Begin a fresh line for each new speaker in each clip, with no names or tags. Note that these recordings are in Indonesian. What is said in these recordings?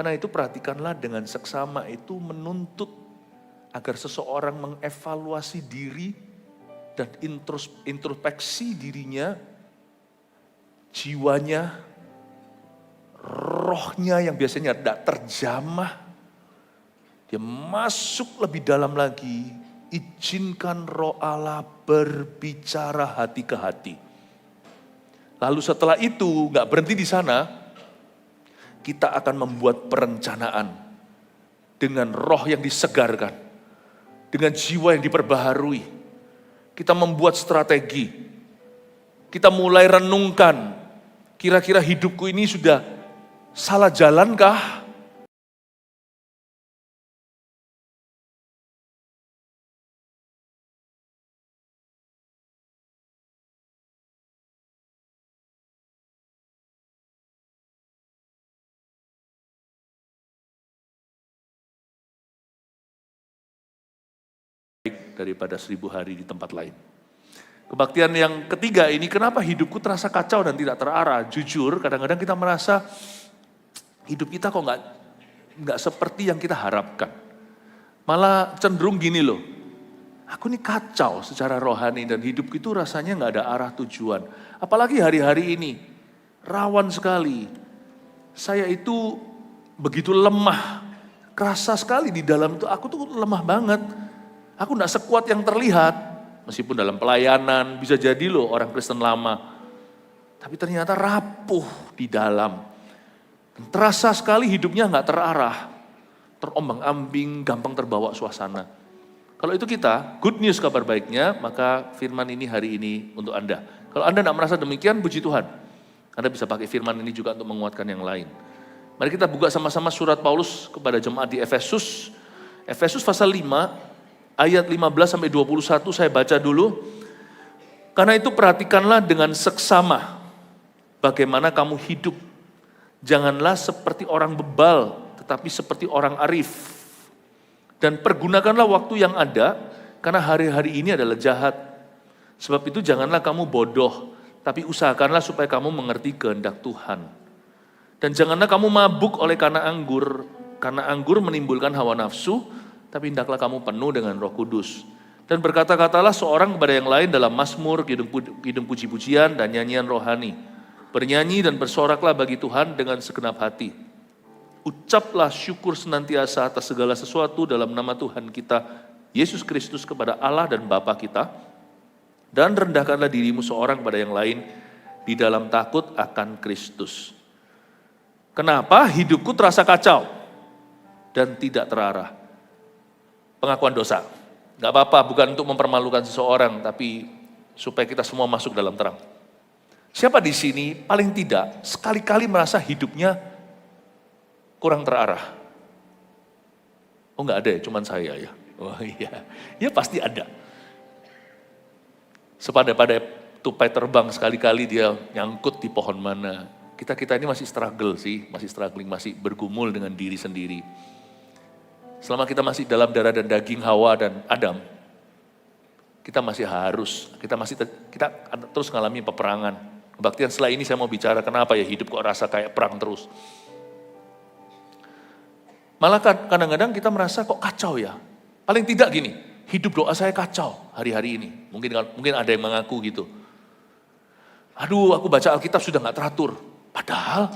Karena itu perhatikanlah dengan seksama itu menuntut agar seseorang mengevaluasi diri dan introspeksi dirinya, jiwanya, rohnya yang biasanya tidak terjamah. Dia masuk lebih dalam lagi, izinkan Roh Allah berbicara hati ke hati. Lalu setelah itu nggak berhenti di sana, kita akan membuat perencanaan dengan roh yang disegarkan, dengan jiwa yang diperbaharui. Kita membuat strategi, kita mulai renungkan, kira-kira hidupku ini sudah salah jalankah? Daripada 1000 hari di tempat lain. Kebaktian yang ketiga ini, kenapa hidupku terasa kacau dan tidak terarah? Jujur, kadang-kadang kita merasa hidup kita kok nggak seperti yang kita harapkan. Malah cenderung gini loh, aku ini kacau secara rohani dan hidupku itu rasanya nggak ada arah tujuan. Apalagi hari-hari ini, rawan sekali. Saya itu begitu lemah, kerasa sekali di dalam itu, aku tuh lemah banget. Aku gak sekuat yang terlihat, meskipun dalam pelayanan, bisa jadi loh orang Kristen lama. Tapi ternyata rapuh di dalam. Dan terasa sekali hidupnya gak terarah, terombang-ambing, gampang terbawa suasana. Kalau itu kita, good news kabar baiknya, maka firman ini hari ini untuk Anda. Kalau Anda gak merasa demikian, puji Tuhan. Anda bisa pakai firman ini juga untuk menguatkan yang lain. Mari kita buka sama-sama surat Paulus kepada jemaat di Efesus. Efesus pasal 5, ayat 15-21 saya baca dulu. Karena itu perhatikanlah dengan seksama bagaimana kamu hidup. Janganlah seperti orang bebal, tetapi seperti orang arif. Dan pergunakanlah waktu yang ada, karena hari-hari ini adalah jahat. Sebab itu janganlah kamu bodoh, tapi usahakanlah supaya kamu mengerti kehendak Tuhan. Dan janganlah kamu mabuk oleh karena anggur menimbulkan hawa nafsu, tapi hendaklah kamu penuh dengan Roh Kudus. Dan berkata-katalah seorang kepada yang lain dalam mazmur, kidung puji-pujian, dan nyanyian rohani. Bernyanyi dan bersoraklah bagi Tuhan dengan segenap hati. Ucaplah syukur senantiasa atas segala sesuatu dalam nama Tuhan kita, Yesus Kristus, kepada Allah dan Bapa kita. Dan rendahkanlah dirimu seorang kepada yang lain di dalam takut akan Kristus. Kenapa hidupku terasa kacau dan tidak terarah? Pengakuan dosa. Gak apa-apa, bukan untuk mempermalukan seseorang, tapi supaya kita semua masuk dalam terang. Siapa di sini paling tidak sekali-kali merasa hidupnya kurang terarah? Oh gak ada ya, cuman saya ya. Oh iya, ya pasti ada. Sepada-pada tupai terbang sekali-kali dia nyangkut di pohon mana. Kita ini masih struggle sih, masih struggling, masih bergumul dengan diri sendiri. Selama kita masih dalam darah dan daging Hawa dan Adam, kita masih kita terus mengalami peperangan. Kebaktian setelah ini saya mau bicara kenapa ya hidup kok rasa kayak perang terus. Malah kadang-kadang kita merasa kok kacau ya. Paling tidak gini, hidup doa saya kacau hari-hari ini. Mungkin ada yang mengaku gitu. Aduh, aku baca Alkitab sudah gak teratur. Padahal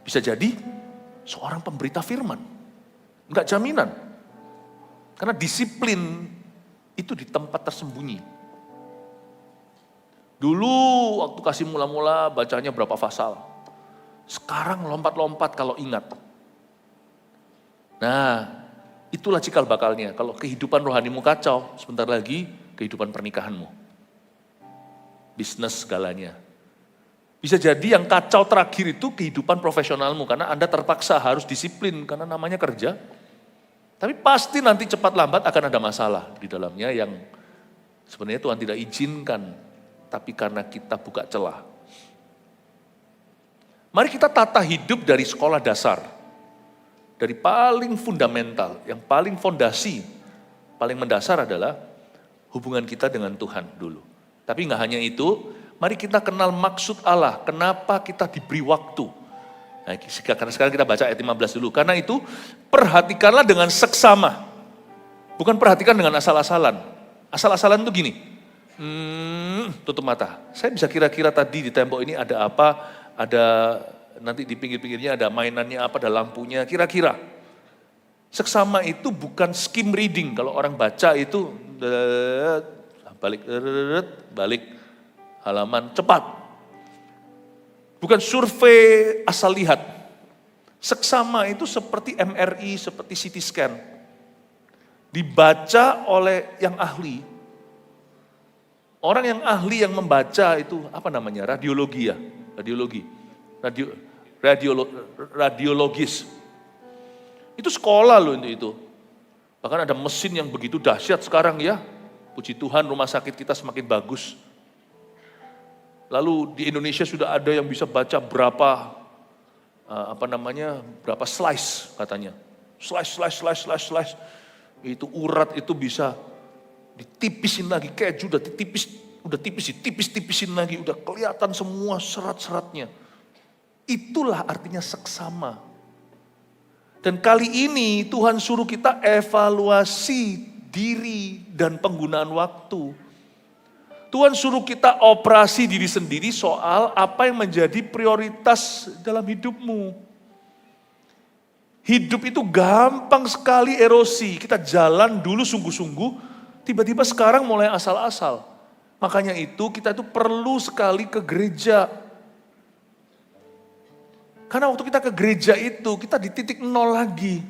bisa jadi seorang pemberita firman. Enggak jaminan. Karena disiplin itu di tempat tersembunyi. Dulu waktu kasih mula-mula bacanya berapa pasal. Sekarang lompat-lompat kalau ingat. Nah, itulah cikal bakalnya. Kalau kehidupan rohanimu kacau, sebentar lagi kehidupan pernikahanmu. Bisnis segalanya. Bisa jadi yang kacau terakhir itu kehidupan profesionalmu, karena Anda terpaksa harus disiplin, karena namanya kerja. Tapi pasti nanti cepat lambat akan ada masalah di dalamnya yang sebenarnya Tuhan tidak izinkan, tapi karena kita buka celah. Mari kita tata hidup dari sekolah dasar, dari paling fundamental, yang paling fondasi, paling mendasar adalah hubungan kita dengan Tuhan dulu. Tapi nggak hanya itu, mari kita kenal maksud Allah, kenapa kita diberi waktu. Nah, karena sekarang kita baca ayat 15 dulu. Karena itu perhatikanlah dengan seksama. Bukan perhatikan dengan asal-asalan. Asal-asalan itu gini. Tutup mata. Saya bisa kira-kira tadi di tembok ini ada apa, ada nanti di pinggir-pinggirnya ada mainannya apa, ada lampunya, kira-kira. Seksama itu bukan skim reading. Kalau orang baca itu balik halaman cepat. Bukan survei asal lihat. Seksama itu seperti MRI, seperti CT scan. Dibaca oleh yang ahli. Orang yang ahli yang membaca itu apa namanya? Radiologi ya, radiologis. Itu sekolah loh itu. Bahkan ada mesin yang begitu dahsyat sekarang ya. Puji Tuhan rumah sakit kita semakin bagus. Lalu di Indonesia sudah ada yang bisa baca berapa berapa slice katanya. Slice. Itu urat itu bisa ditipisin lagi, keju udah tipisin lagi, udah kelihatan semua serat-seratnya. Itulah artinya seksama. Dan kali ini Tuhan suruh kita evaluasi diri dan penggunaan waktu. Tuhan suruh kita operasi diri sendiri soal apa yang menjadi prioritas dalam hidupmu. Hidup itu gampang sekali erosi. Kita jalan dulu sungguh-sungguh, tiba-tiba sekarang mulai asal-asal. Makanya itu kita itu perlu sekali ke gereja. Karena waktu kita ke gereja itu, kita di titik nol lagi.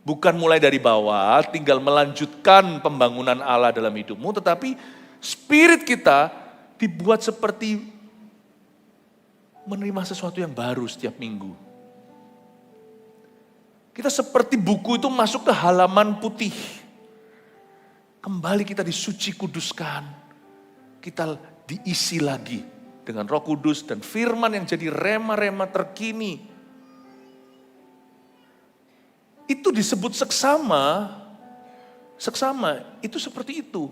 Bukan mulai dari bawah, tinggal melanjutkan pembangunan Allah dalam hidupmu, tetapi spirit kita dibuat seperti menerima sesuatu yang baru setiap minggu. Kita seperti buku itu masuk ke halaman putih. Kembali kita disuci kuduskan. Kita diisi lagi dengan Roh Kudus dan firman yang jadi rema-rema terkini. Itu disebut seksama. Seksama itu seperti itu.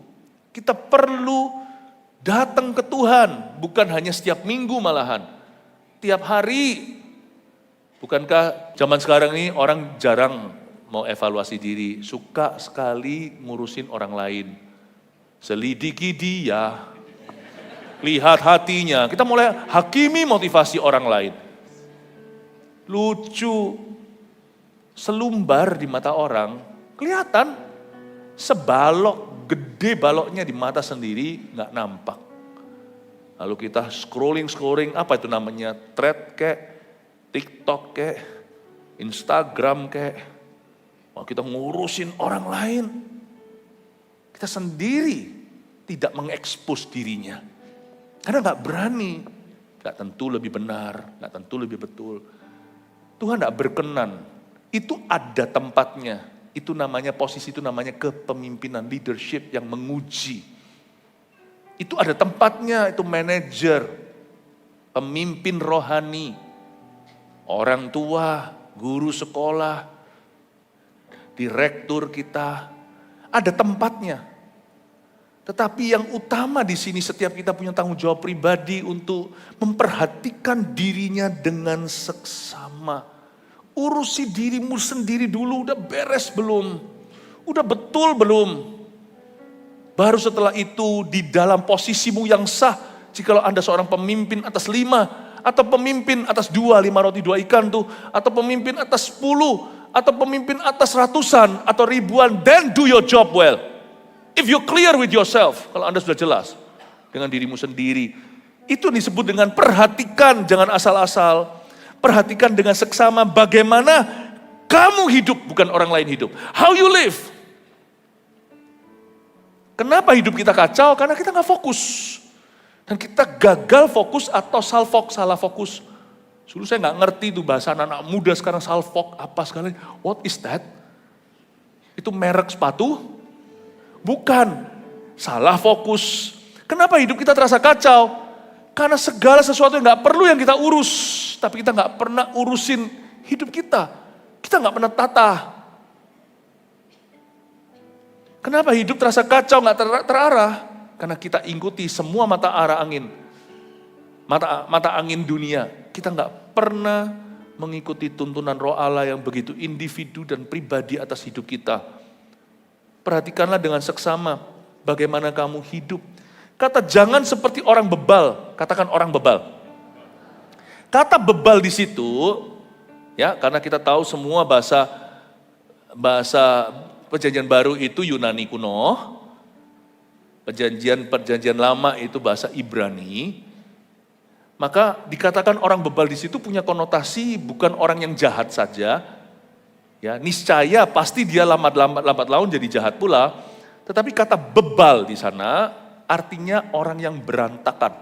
Kita perlu datang ke Tuhan, bukan hanya setiap minggu malahan. Tiap hari. Bukankah zaman sekarang ini orang jarang mau evaluasi diri, suka sekali ngurusin orang lain. Selidiki dia, lihat hatinya. Kita mulai hakimi motivasi orang lain. Lucu, selumbar di mata orang, kelihatan sebalok. Gede baloknya di mata sendiri nggak nampak. Lalu kita scrolling, apa itu namanya? Thread kek, TikTok kek, Instagram kek. Wah, kita ngurusin orang lain. Kita sendiri tidak mengekspos dirinya. Karena nggak berani, nggak tentu lebih benar, nggak tentu lebih betul. Tuhan nggak berkenan. Itu ada tempatnya. Itu namanya posisi, itu namanya kepemimpinan, leadership yang menguji. Itu ada tempatnya, itu manajer, pemimpin rohani, orang tua, guru sekolah, direktur kita, ada tempatnya. Tetapi yang utama di sini setiap kita punya tanggung jawab pribadi untuk memperhatikan dirinya dengan seksama. Urusi dirimu sendiri dulu, udah beres belum? Udah betul belum? Baru setelah itu di dalam posisimu yang sah, jikalau Anda seorang pemimpin atas 5, atau pemimpin atas 2, 5 roti 2 ikan tuh, atau pemimpin atas 10, atau pemimpin atas ratusan, atau ribuan, then do your job well. If you clear with yourself, kalau Anda sudah jelas dengan dirimu sendiri, itu disebut dengan perhatikan, jangan asal-asal. Perhatikan dengan seksama bagaimana kamu hidup, bukan orang lain hidup. How you live. Kenapa hidup kita kacau? Karena kita gak fokus. Dan kita gagal fokus atau salah fokus. Dulu saya gak ngerti itu bahasa anak-anak muda sekarang salfok apa sekali. What is that? Itu merek sepatu? Bukan. Salah fokus. Kenapa hidup kita terasa kacau? Karena segala sesuatu yang gak perlu yang kita urus. Tapi kita gak pernah urusin hidup kita. Kita gak pernah tata. Kenapa hidup terasa kacau, gak terarah? Karena kita ikuti semua mata arah angin. Mata angin dunia. Kita gak pernah mengikuti tuntunan Roh Allah yang begitu individu dan pribadi atas hidup kita. Perhatikanlah dengan seksama bagaimana kamu hidup. Kata jangan seperti orang bebal, katakan orang bebal. Kata bebal di situ, ya karena kita tahu semua bahasa Perjanjian Baru itu Yunani kuno, Perjanjian Lama itu bahasa Ibrani. Maka dikatakan orang bebal di situ punya konotasi bukan orang yang jahat saja. Ya, niscaya pasti dia lambat laun jadi jahat pula. Tetapi kata bebal di sana artinya orang yang berantakan.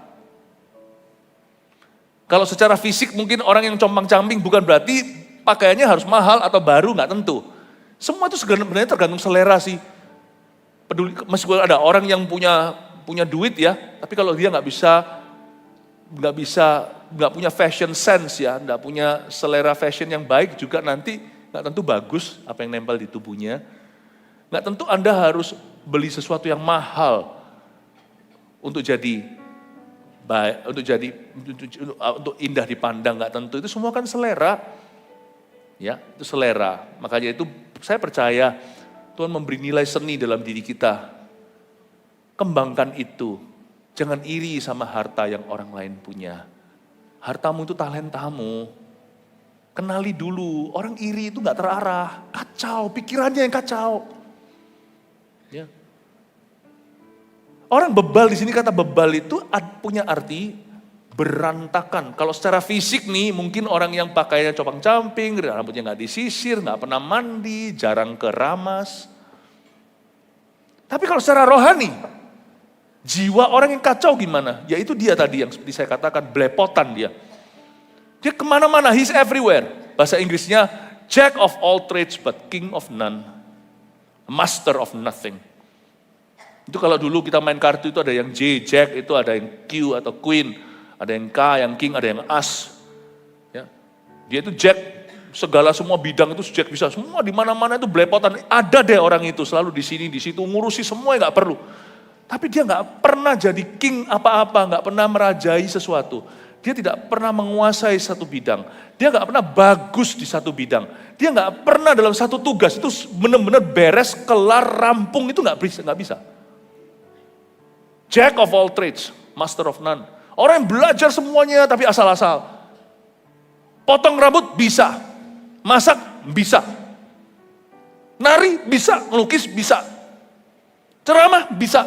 Kalau secara fisik mungkin orang yang compang-camping bukan berarti pakaiannya harus mahal atau baru, nggak tentu. Semua itu sebenarnya tergantung selera sih. Meskipun ada orang yang punya duit ya, tapi kalau dia nggak punya fashion sense ya, nggak punya selera fashion yang baik juga nanti nggak tentu bagus apa yang nempel di tubuhnya. Nggak tentu Anda harus beli sesuatu yang mahal untuk jadi baik, untuk indah dipandang, nggak tentu. Itu semua kan selera, ya itu selera. Makanya itu saya percaya Tuhan memberi nilai seni dalam diri kita. Kembangkan itu. Jangan iri sama harta yang orang lain punya. Hartamu itu talentamu. Kenali dulu, orang iri itu gak terarah. Kacau, pikirannya yang kacau. Ya. Orang bebal di sini, kata bebal itu punya arti berantakan. Kalau secara fisik nih, mungkin orang yang pakainya compang-camping, rambutnya gak disisir, gak pernah mandi, jarang keramas. Tapi kalau secara rohani, jiwa orang yang kacau gimana? Yaitu dia tadi yang seperti saya katakan, belepotan dia. Dia kemana-mana, he's everywhere. Bahasa Inggrisnya, Jack of all trades but king of none. Master of nothing. Itu kalau dulu kita main kartu itu ada yang J, Jack, itu ada yang Q atau Queen. Ada yang K, yang King, ada yang As. Ya. Dia itu Jack, segala semua bidang itu Jack bisa. Semua di mana-mana itu belepotan. Ada deh orang itu, selalu di sini, di situ, ngurusi semua yang gak perlu. Tapi dia gak pernah jadi king apa-apa, gak pernah merajai sesuatu. Dia tidak pernah menguasai satu bidang. Dia gak pernah bagus di satu bidang. Dia gak pernah dalam satu tugas, itu benar-benar beres, kelar, rampung, itu gak bisa. Jack of all trades, master of none. Orang yang belajar semuanya tapi asal-asal. Potong rambut bisa, masak bisa. Nari bisa, melukis bisa. Ceramah bisa.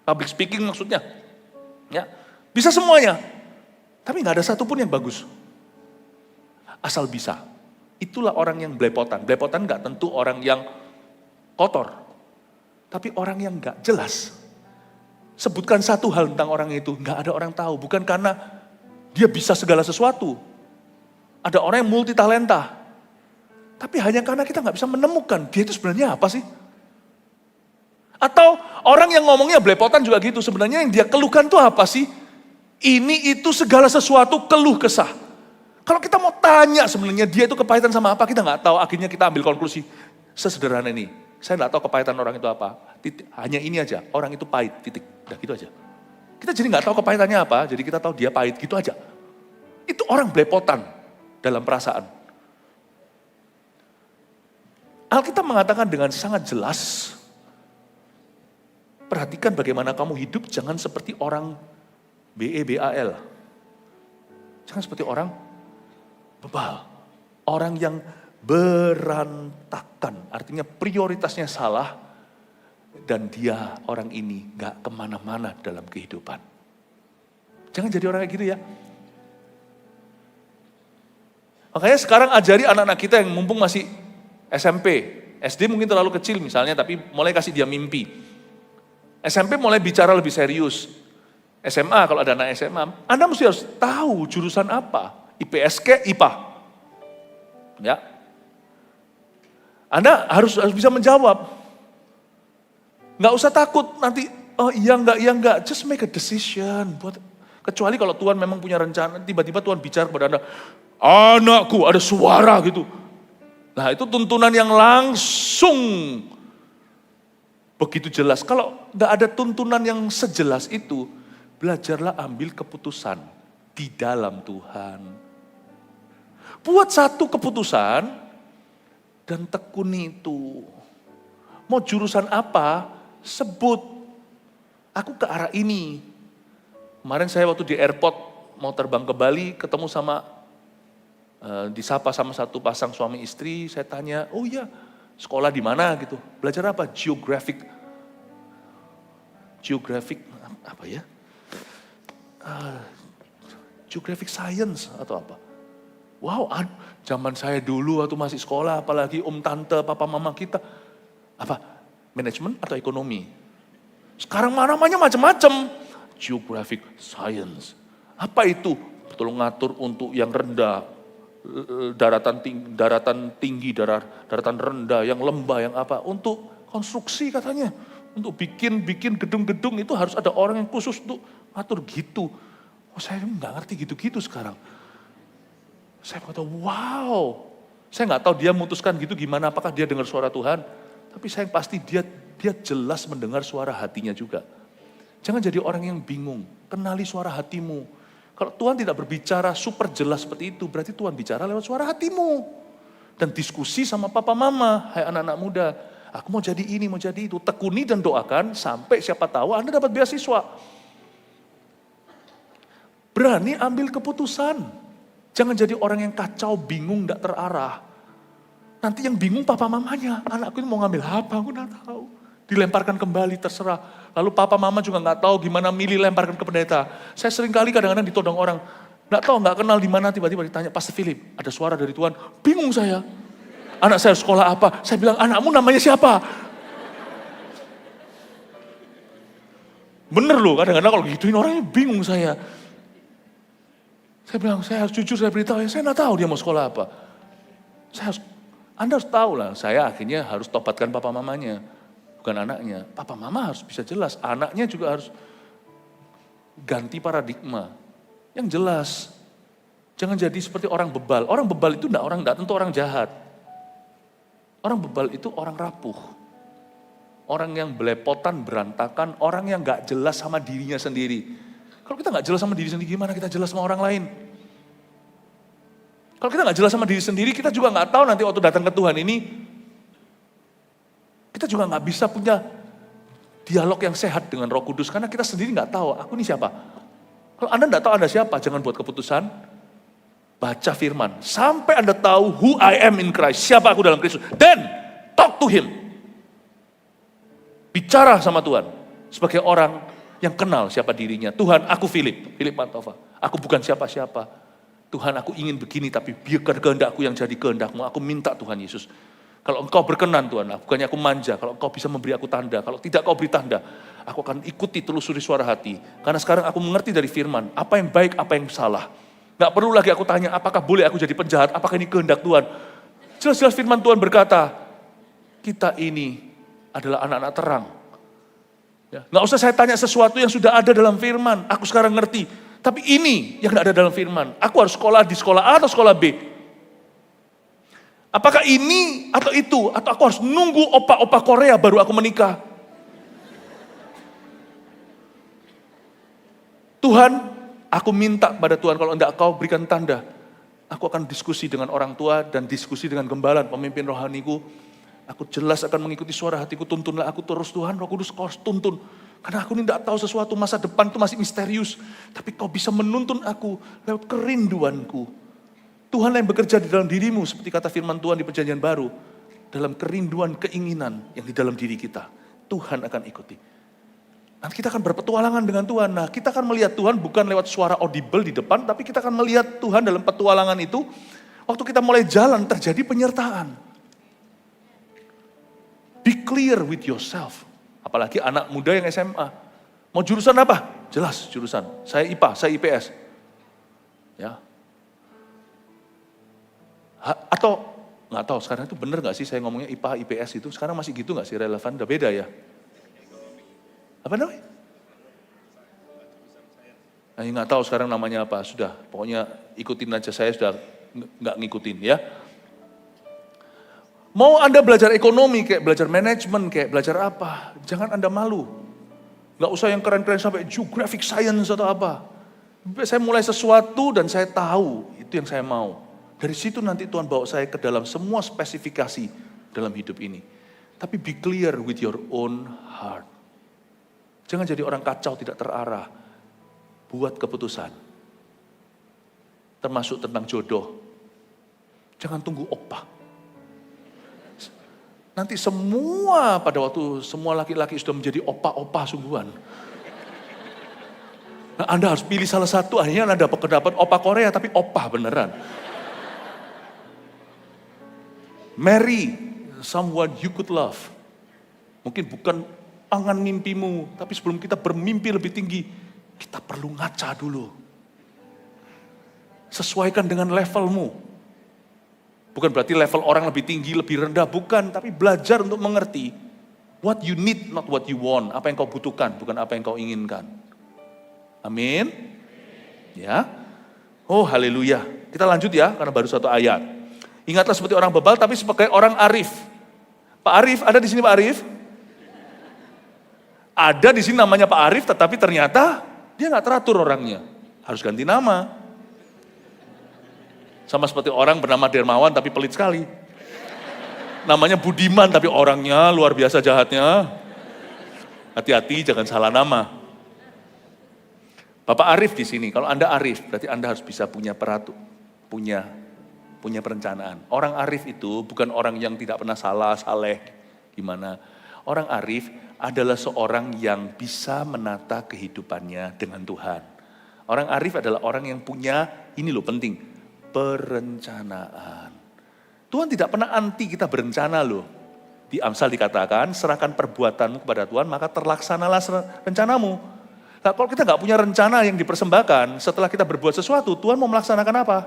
Public speaking maksudnya. Ya, bisa semuanya. Tapi gak ada satupun yang bagus. Asal bisa. Itulah orang yang belepotan. Belepotan gak tentu orang yang kotor. Tapi orang yang gak jelas. Sebutkan satu hal tentang orang itu, gak ada orang tahu. Bukan karena dia bisa segala sesuatu. Ada orang yang multi talenta. Tapi hanya karena kita gak bisa menemukan dia itu sebenarnya apa sih. Atau orang yang ngomongnya belepotan juga gitu. Sebenarnya yang dia keluhkan itu apa sih? Ini itu segala sesuatu keluh kesah. Kalau kita mau tanya sebenarnya dia itu kepahitan sama apa, kita gak tahu. Akhirnya kita ambil konklusi sesederhana ini. Saya gak tahu kepahitan orang itu apa. Hanya ini aja, orang itu pahit, titik. Udah gitu aja. Kita jadi gak tahu kepahitannya apa, jadi kita tahu dia pahit, gitu aja. Itu orang belepotan dalam perasaan. Alkitab mengatakan dengan sangat jelas, perhatikan bagaimana kamu hidup, jangan seperti orang BEBAL. Jangan seperti orang bebal. Orang yang berantakan, artinya prioritasnya salah, dan dia orang ini gak kemana-mana dalam kehidupan. Jangan jadi orang kayak gitu ya. Makanya sekarang ajari anak-anak kita yang mumpung masih SMP, SD mungkin terlalu kecil misalnya, tapi mulai kasih dia mimpi. SMP mulai bicara lebih serius. SMA kalau ada anak SMA, Anda mesti harus tahu jurusan apa, IPS ke IPA. Ya. Anda harus bisa menjawab. Nggak usah takut nanti, oh iya enggak, just make a decision. Kecuali kalau Tuhan memang punya rencana, tiba-tiba Tuhan bicara kepada Anda, anakku ada suara gitu. Nah itu tuntunan yang langsung begitu jelas. Kalau nggak ada tuntunan yang sejelas itu, belajarlah ambil keputusan di dalam Tuhan. Buat satu keputusan dan tekuni itu. Mau jurusan apa, sebut. Aku ke arah ini. Kemarin saya waktu di airport mau terbang ke Bali, ketemu sama, disapa sama satu pasang suami istri, saya tanya, oh iya, sekolah di mana gitu. Belajar apa? Geographic, apa ya? Geographic science atau apa. Wow, zaman saya dulu waktu masih sekolah, apalagi tante, papa, mama kita. Apa? Manajemen atau ekonomi? Sekarang namanya macam-macam. Geographic science. Apa itu? Tolong ngatur untuk yang rendah, daratan tinggi, daratan rendah, yang lembah, yang apa. Untuk konstruksi katanya. Untuk bikin gedung-gedung itu harus ada orang yang khusus untuk ngatur gitu. Oh, saya nggak ngerti gitu-gitu sekarang. Saya kata, wow. Saya nggak tahu dia memutuskan gitu gimana, apakah dia dengar suara Tuhan. Tapi saya pasti dia jelas mendengar suara hatinya juga. Jangan jadi orang yang bingung, kenali suara hatimu. Kalau Tuhan tidak berbicara super jelas seperti itu, berarti Tuhan bicara lewat suara hatimu. Dan diskusi sama papa mama, hai anak-anak muda. Aku mau jadi ini, mau jadi itu. Tekuni dan doakan sampai siapa tahu Anda dapat beasiswa. Berani ambil keputusan. Jangan jadi orang yang kacau, bingung, gak terarah. Nanti yang bingung papa mamanya. Anakku ini mau ngambil apa, aku gak tahu. Dilemparkan kembali, terserah. Lalu papa mama juga gak tahu gimana milih lemparkan ke pendeta. Saya sering kali kadang-kadang ditodong orang. Gak tahu, gak kenal di mana, tiba-tiba ditanya, Pastor Philip, ada suara dari Tuhan. Bingung saya. Anak saya sekolah apa? Saya bilang, anakmu namanya siapa? Bener loh, kadang-kadang kalau gituin orangnya bingung saya. Saya bilang, saya harus jujur, saya beritahu, saya gak tahu dia mau sekolah apa. Anda harus tahu lah, saya akhirnya harus tobatkan papa mamanya. Bukan anaknya, papa mama harus bisa jelas, anaknya juga harus ganti paradigma yang jelas. Jangan jadi seperti orang bebal. Orang bebal itu enggak tentu orang jahat. Orang bebal itu orang rapuh. Orang yang belepotan, berantakan, orang yang enggak jelas sama dirinya sendiri. Kalau kita enggak jelas sama diri sendiri, gimana kita jelas sama orang lain? Kalau kita enggak jelas sama diri sendiri, kita juga enggak tahu nanti waktu datang ke Tuhan ini, kita juga nggak bisa punya dialog yang sehat dengan Roh Kudus karena kita sendiri nggak tahu aku ini siapa. Kalau Anda nggak tahu Anda siapa, jangan buat keputusan. Baca firman sampai Anda tahu who I am in Christ, siapa aku dalam Kristus. Then talk to Him. Bicara sama Tuhan sebagai orang yang kenal siapa dirinya. Tuhan, aku Philip Mantova. Aku bukan siapa-siapa. Tuhan, aku ingin begini tapi biarkan kehendakku yang jadi kehendak-Mu. Aku minta Tuhan Yesus. Kalau Engkau berkenan Tuhan, bukannya aku manja, kalau Engkau bisa memberi aku tanda, kalau tidak Kau beri tanda, aku akan ikuti telusuri suara hati. Karena sekarang aku mengerti dari firman, apa yang baik, apa yang salah. Gak perlu lagi aku tanya, apakah boleh aku jadi penjahat, apakah ini kehendak Tuhan. Jelas-jelas firman Tuhan berkata, kita ini adalah anak-anak terang. Ya, gak usah saya tanya sesuatu yang sudah ada dalam firman, aku sekarang ngerti. Tapi ini yang gak ada dalam firman, aku harus sekolah di sekolah A atau sekolah B. Apakah ini atau itu? Atau aku harus nunggu opa-opa Korea baru aku menikah? Tuhan, aku minta pada Tuhan kalau enggak Kau berikan tanda. Aku akan diskusi dengan orang tua dan diskusi dengan gembala, pemimpin rohaniku. Aku jelas akan mengikuti suara hatiku, tuntunlah aku terus Tuhan, Roh Kudus Kau harus tuntun. Karena aku ini enggak tahu sesuatu, masa depan itu masih misterius. Tapi Kau bisa menuntun aku lewat kerinduanku. Tuhan yang bekerja di dalam dirimu, seperti kata firman Tuhan di Perjanjian Baru, dalam kerinduan, keinginan yang di dalam diri kita, Tuhan akan ikuti. Nanti kita akan berpetualangan dengan Tuhan. Nah, kita akan melihat Tuhan bukan lewat suara audible di depan, tapi kita akan melihat Tuhan dalam petualangan itu, waktu kita mulai jalan terjadi penyertaan. Be clear with yourself. Apalagi anak muda yang SMA. Mau jurusan apa? Jelas jurusan. Saya IPA, saya IPS. Ya. Atau nggak tahu sekarang itu benar nggak sih saya ngomongnya IPA IPS itu sekarang masih gitu nggak sih, relevan? Udah beda ya? Apa namanya? Nah, nggak tahu sekarang namanya apa. Sudah, pokoknya ikutin aja, saya sudah nggak ngikutin ya. Mau Anda belajar ekonomi, kayak belajar manajemen, kayak belajar apa, jangan Anda malu. Nggak usah yang keren-keren sampai geographic science atau apa. Saya mulai sesuatu dan saya tahu itu yang saya mau. Dari situ nanti Tuhan bawa saya ke dalam semua spesifikasi dalam hidup ini. Tapi be clear with your own heart. Jangan jadi orang kacau, tidak terarah. Buat keputusan. Termasuk tentang jodoh. Jangan tunggu opah. Nanti semua pada waktu semua laki-laki sudah menjadi opah-opah sungguhan. Nah, Anda harus pilih salah satu, akhirnya Anda dapat opah Korea tapi opah beneran. Marry someone you could love. Mungkin bukan angan mimpimu, tapi sebelum kita bermimpi lebih tinggi, kita perlu ngaca dulu. Sesuaikan dengan levelmu. Bukan berarti level orang lebih tinggi, lebih rendah, bukan. Tapi belajar untuk mengerti what you need, not what you want. Apa yang kau butuhkan, bukan apa yang kau inginkan. Amin. Ya. Oh haleluya. Kita lanjut ya, karena baru satu ayat. Ingatlah seperti orang bebal, tapi sebagai orang arif. Pak Arif, ada di sini Pak Arif? Ada di sini namanya Pak Arif, tetapi ternyata dia nggak teratur orangnya. Harus ganti nama. Sama seperti orang bernama Dermawan tapi pelit sekali. Namanya Budiman tapi orangnya luar biasa jahatnya. Hati-hati jangan salah nama. Bapak Arif di sini, kalau Anda Arif berarti Anda harus bisa punya punya perencanaan. Orang Arif itu bukan orang yang tidak pernah salah, saleh, gimana. Orang Arif adalah seorang yang bisa menata kehidupannya dengan Tuhan. Orang Arif adalah orang yang punya, ini loh penting, perencanaan. Tuhan tidak pernah anti kita berencana loh. Di Amsal dikatakan, serahkan perbuatanmu kepada Tuhan, maka terlaksanalah rencanamu. Nah, kalau kita nggak punya rencana yang dipersembahkan, setelah kita berbuat sesuatu, Tuhan mau melaksanakan apa?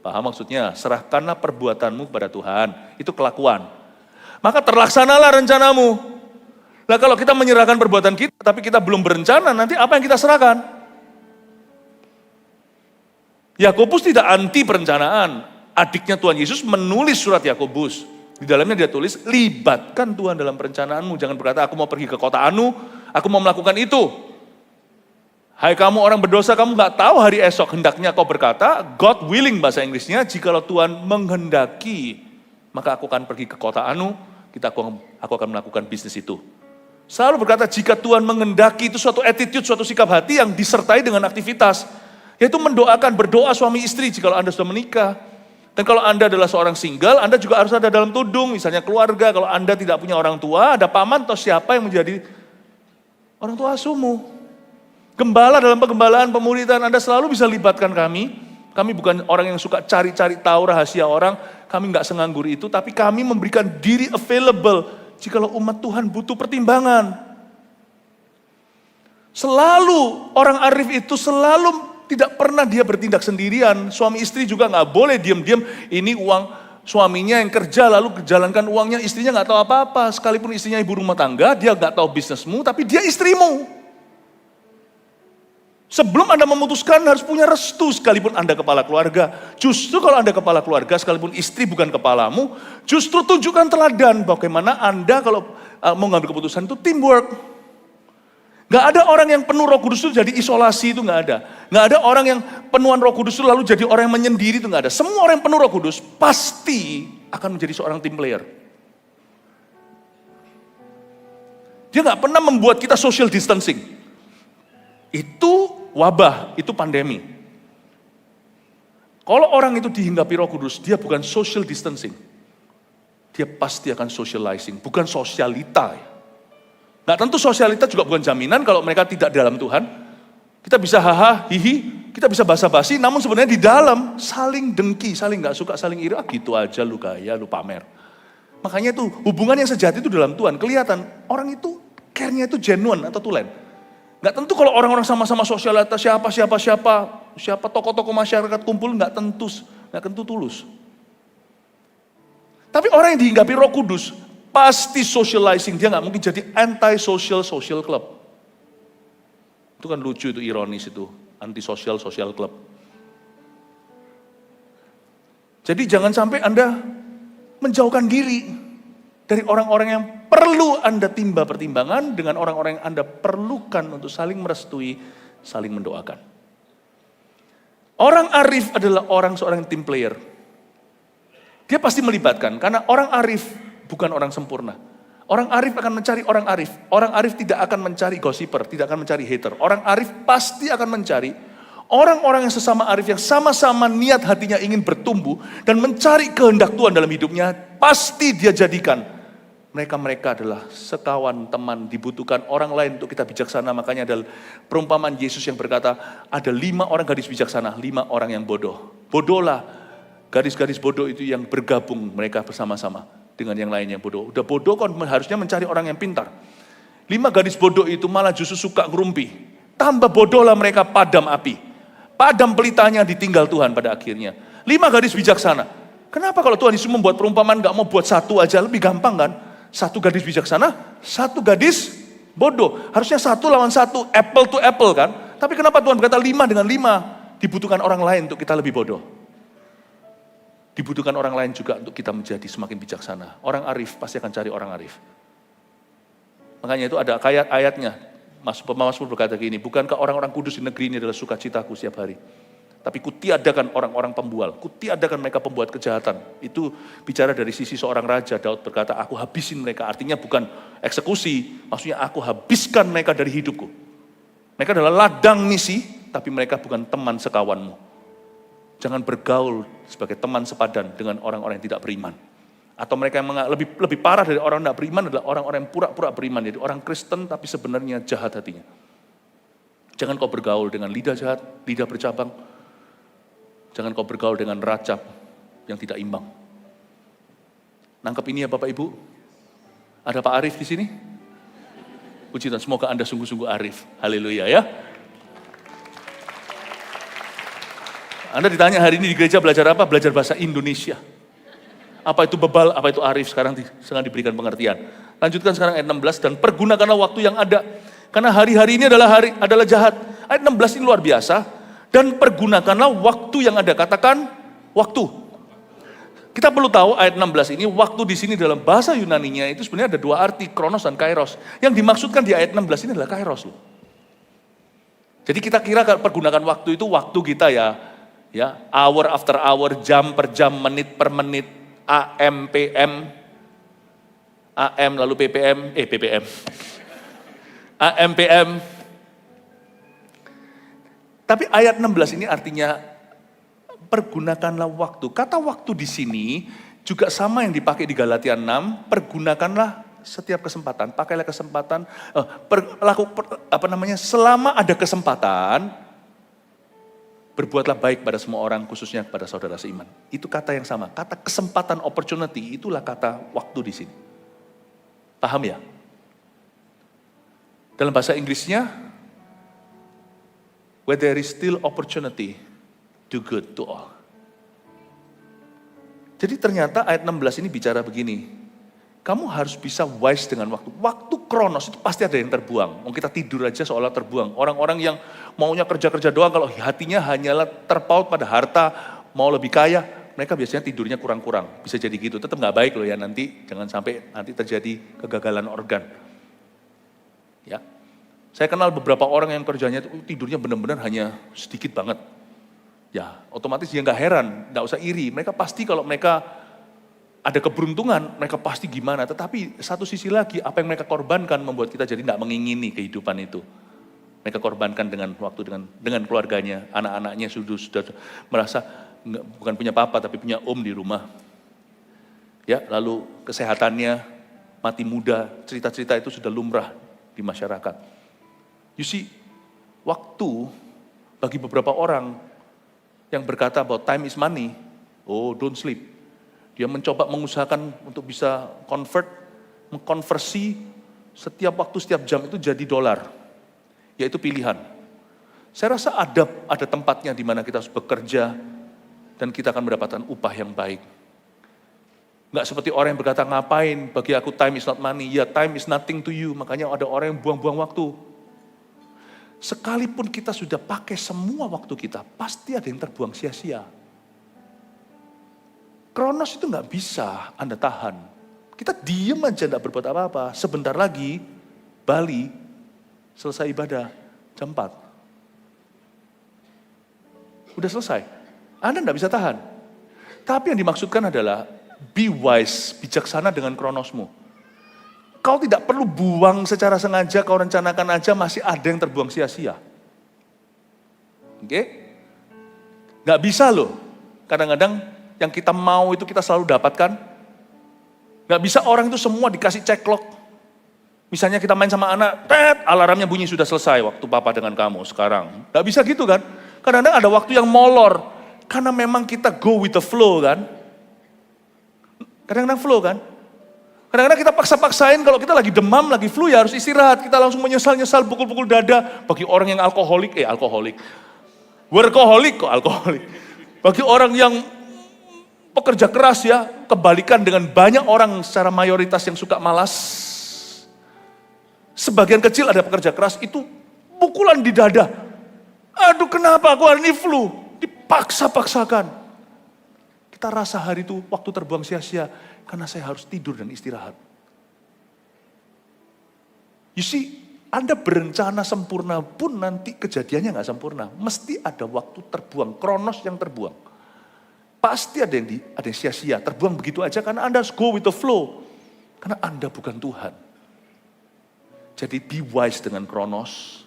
Paham maksudnya? Serahkanlah perbuatanmu kepada Tuhan. Itu kelakuan. Maka terlaksanalah rencanamu. Nah, kalau kita menyerahkan perbuatan kita, tapi kita belum berencana, nanti apa yang kita serahkan? Yakobus tidak anti perencanaan. Adiknya Tuhan Yesus menulis surat Yakobus. Di dalamnya dia tulis, libatkan Tuhan dalam perencanaanmu. Jangan berkata, aku mau pergi ke kota Anu, aku mau melakukan itu. Hai kamu orang berdosa, kamu gak tahu hari esok. Hendaknya kau berkata, God willing bahasa Inggrisnya, jikalau Tuhan menghendaki, maka aku akan pergi ke kota Anu, aku akan melakukan bisnis itu. Selalu berkata, jika Tuhan menghendaki, itu suatu attitude, suatu sikap hati yang disertai dengan aktivitas. Yaitu mendoakan, berdoa suami istri jika Anda sudah menikah. Dan kalau Anda adalah seorang single, Anda juga harus ada dalam tudung, misalnya keluarga. Kalau Anda tidak punya orang tua, ada paman atau siapa yang menjadi orang tua asuhmu. Gembala dalam pengembalaan, pemuridan, Anda selalu bisa libatkan kami. Kami bukan orang yang suka cari-cari tahu rahasia orang, kami nggak senganggur itu, tapi kami memberikan diri available jikalau umat Tuhan butuh pertimbangan. Selalu orang arif itu selalu tidak pernah dia bertindak sendirian. Suami istri juga nggak boleh diam-diam. Ini uang suaminya yang kerja lalu jalankan uangnya, istrinya nggak tahu apa-apa. Sekalipun istrinya ibu rumah tangga, dia nggak tahu bisnismu, tapi dia istrimu. Sebelum Anda memutuskan harus punya restu sekalipun Anda kepala keluarga. Justru kalau Anda kepala keluarga sekalipun istri bukan kepalamu, justru tunjukkan teladan bagaimana Anda kalau mau ngambil keputusan itu teamwork. Gak ada orang yang penuh Roh Kudus itu jadi isolasi, itu gak ada. Gak ada orang yang penuhan Roh Kudus itu lalu jadi orang yang menyendiri, itu gak ada. Semua orang yang penuh Roh Kudus pasti akan menjadi seorang team player. Dia gak pernah membuat kita social distancing. Itu wabah, itu pandemi. Kalau orang itu dihinggapi Roh Kudus, dia bukan social distancing. Dia pasti akan socializing, bukan sosialita ya. Nah tentu sosialitas juga bukan jaminan kalau mereka tidak dalam Tuhan. Kita bisa haha, hihi, kita bisa basa-basi, namun sebenarnya di dalam saling dengki, saling gak suka, saling iri, gitu aja lu gaya, lu pamer. Makanya itu hubungan yang sejati itu dalam Tuhan, kelihatan orang itu care-nya itu genuine atau tulen. Gak tentu kalau orang-orang sama-sama sosialitas, siapa tokoh-tokoh masyarakat kumpul, gak tentu tulus. Tapi orang yang dihinggapi Roh Kudus, pasti socializing, dia nggak mungkin jadi anti-social club. Itu kan lucu, itu ironis itu, anti-social club. Jadi jangan sampai Anda menjauhkan diri dari orang-orang yang perlu Anda timba pertimbangan dengan orang-orang yang Anda perlukan untuk saling merestui, saling mendoakan. Orang arif adalah seorang team player. Dia pasti melibatkan, karena orang arif bukan orang sempurna. Orang arif akan mencari orang arif. Orang arif tidak akan mencari gossiper, tidak akan mencari hater. Orang arif pasti akan mencari orang-orang yang sesama arif, yang sama-sama niat hatinya ingin bertumbuh dan mencari kehendak Tuhan dalam hidupnya. Pasti dia jadikan mereka adalah sekawan, teman, dibutuhkan orang lain untuk kita bijaksana. Makanya ada perumpamaan Yesus yang berkata, ada 5 orang gadis bijaksana, 5 orang yang bodoh. Bodohlah, gadis-gadis bodoh itu yang bergabung mereka bersama-sama dengan yang lain yang bodoh. Udah bodoh kan harusnya mencari orang yang pintar. 5 gadis bodoh itu malah justru suka ngerumpi. Tambah bodohlah mereka padam api. Padam pelitanya ditinggal Tuhan pada akhirnya. 5 gadis bijaksana. Kenapa kalau Tuhan Yesus membuat perumpamaan gak mau buat 1 aja, lebih gampang kan? 1 gadis bijaksana, 1 gadis bodoh. Harusnya 1 lawan 1, apple to apple kan? Tapi kenapa Tuhan berkata 5 dengan 5? Dibutuhkan orang lain untuk kita lebih bodoh. Dibutuhkan orang lain juga untuk kita menjadi semakin bijaksana. Orang arif pasti akan cari orang arif. Makanya itu ada ayatnya. Mazmur berkata gini, bukankah orang-orang kudus di negeri ini adalah sukacitaku setiap hari? Tapi kutiadakan orang-orang pembual, kutiadakan mereka pembuat kejahatan. Itu bicara dari sisi seorang raja. Daud berkata, aku habisin mereka. Artinya bukan eksekusi, maksudnya aku habiskan mereka dari hidupku. Mereka adalah ladang misi, tapi mereka bukan teman sekawanmu. Jangan bergaul sebagai teman sepadan dengan orang-orang yang tidak beriman. Atau mereka yang lebih parah dari orang yang tidak beriman adalah orang-orang yang pura-pura beriman. Jadi orang Kristen tapi sebenarnya jahat hatinya. Jangan kau bergaul dengan lidah jahat, lidah bercabang. Jangan kau bergaul dengan racap yang tidak imbang. Nangkep ini ya Bapak Ibu? Ada Pak Arif di sini? Puji Tuhan, semoga Anda sungguh-sungguh arif. Haleluya ya. Anda ditanya hari ini di gereja belajar apa? Belajar bahasa Indonesia. Apa itu bebal, apa itu arif, sekarang sedang diberikan pengertian. Lanjutkan sekarang ayat 16, dan pergunakanlah waktu yang ada. Karena hari-hari ini adalah jahat. Ayat 16 ini luar biasa. Dan pergunakanlah waktu yang ada. Katakan waktu. Kita perlu tahu ayat 16 ini, waktu di sini dalam bahasa Yunaninya itu sebenarnya ada 2 arti, kronos dan kairos. Yang dimaksudkan di ayat 16 ini adalah kairos loh. Jadi kita kira pergunakan waktu itu waktu kita ya, hour after hour, jam per jam, menit per menit, AM, PM, AM lalu PPM, AM, PM. Tapi ayat 16 ini artinya pergunakanlah waktu. Kata waktu di sini juga sama yang dipakai di Galatia 6, pergunakanlah setiap kesempatan, pakailah kesempatan, selama ada kesempatan, berbuatlah baik pada semua orang, khususnya kepada saudara seiman. Itu kata yang sama, kata kesempatan, opportunity, itulah kata waktu di sini. Paham ya? Dalam bahasa Inggrisnya, where there is still opportunity, do good to all. Jadi ternyata ayat 16 ini bicara begini, kamu harus bisa wise dengan waktu. Waktu kronos itu pasti ada yang terbuang. Mau kita tidur aja seolah terbuang. Orang-orang yang maunya kerja-kerja doang, kalau hatinya hanyalah terpaut pada harta, mau lebih kaya, mereka biasanya tidurnya kurang-kurang. Bisa jadi gitu, tetap gak baik loh ya nanti. Jangan sampai nanti terjadi kegagalan organ. Ya, saya kenal beberapa orang yang kerjanya tidurnya benar-benar hanya sedikit banget. Ya, otomatis dia gak heran, gak usah iri. Mereka pasti kalau mereka ada keberuntungan, mereka pasti gimana. Tetapi satu sisi lagi, apa yang mereka korbankan membuat kita jadi tidak mengingini kehidupan itu. Mereka korbankan dengan waktu, dengan keluarganya, anak-anaknya sudah merasa bukan punya papa, tapi punya om di rumah. Ya, lalu kesehatannya, mati muda, cerita-cerita itu sudah lumrah di masyarakat. You see, waktu bagi beberapa orang yang berkata about time is money, oh don't sleep. Dia mencoba mengusahakan untuk bisa mengkonversi setiap waktu, setiap jam itu jadi dolar. Yaitu pilihan. Saya rasa ada tempatnya di mana kita harus bekerja dan kita akan mendapatkan upah yang baik. Enggak seperti orang yang berkata, ngapain, bagi aku time is not money. Ya, time is nothing to you. Makanya ada orang yang buang-buang waktu. Sekalipun kita sudah pakai semua waktu kita, pasti ada yang terbuang sia-sia. Kronos itu nggak bisa Anda tahan. Kita diem aja nggak berbuat apa-apa. Sebentar lagi Bali selesai ibadah jam 4. Udah selesai. Anda enggak bisa tahan. Tapi yang dimaksudkan adalah, be wise, bijaksana dengan kronosmu. Kau tidak perlu buang secara sengaja, kau rencanakan aja masih ada yang terbuang sia-sia. Oke? Gak bisa loh. Kadang-kadang yang kita mau itu kita selalu dapatkan. Gak bisa orang itu semua dikasih ceklock. Misalnya kita main sama anak, alarmnya bunyi sudah selesai waktu papa dengan kamu sekarang. Gak bisa gitu kan. Kadang-kadang ada waktu yang molor. Karena memang kita go with the flow kan. Kadang-kadang flow kan. Kadang-kadang kita paksa-paksain kalau kita lagi demam, lagi flu ya harus istirahat. Kita langsung menyesal-nyesal, pukul-pukul dada. Bagi orang yang alkoholik. Workaholic kok alkoholik. Bagi orang yang pekerja keras ya, kebalikan dengan banyak orang secara mayoritas yang suka malas. Sebagian kecil ada pekerja keras itu pukulan di dada. Aduh kenapa aku hari ini flu? Dipaksa-paksakan. Kita rasa hari itu waktu terbuang sia-sia karena saya harus tidur dan istirahat. You see, Anda berencana sempurna pun nanti kejadiannya nggak sempurna. Mesti ada waktu terbuang, kronos yang terbuang. Pasti ada yang sia-sia, terbuang begitu aja karena Anda harus go with the flow. Karena Anda bukan Tuhan. Jadi be wise dengan kronos.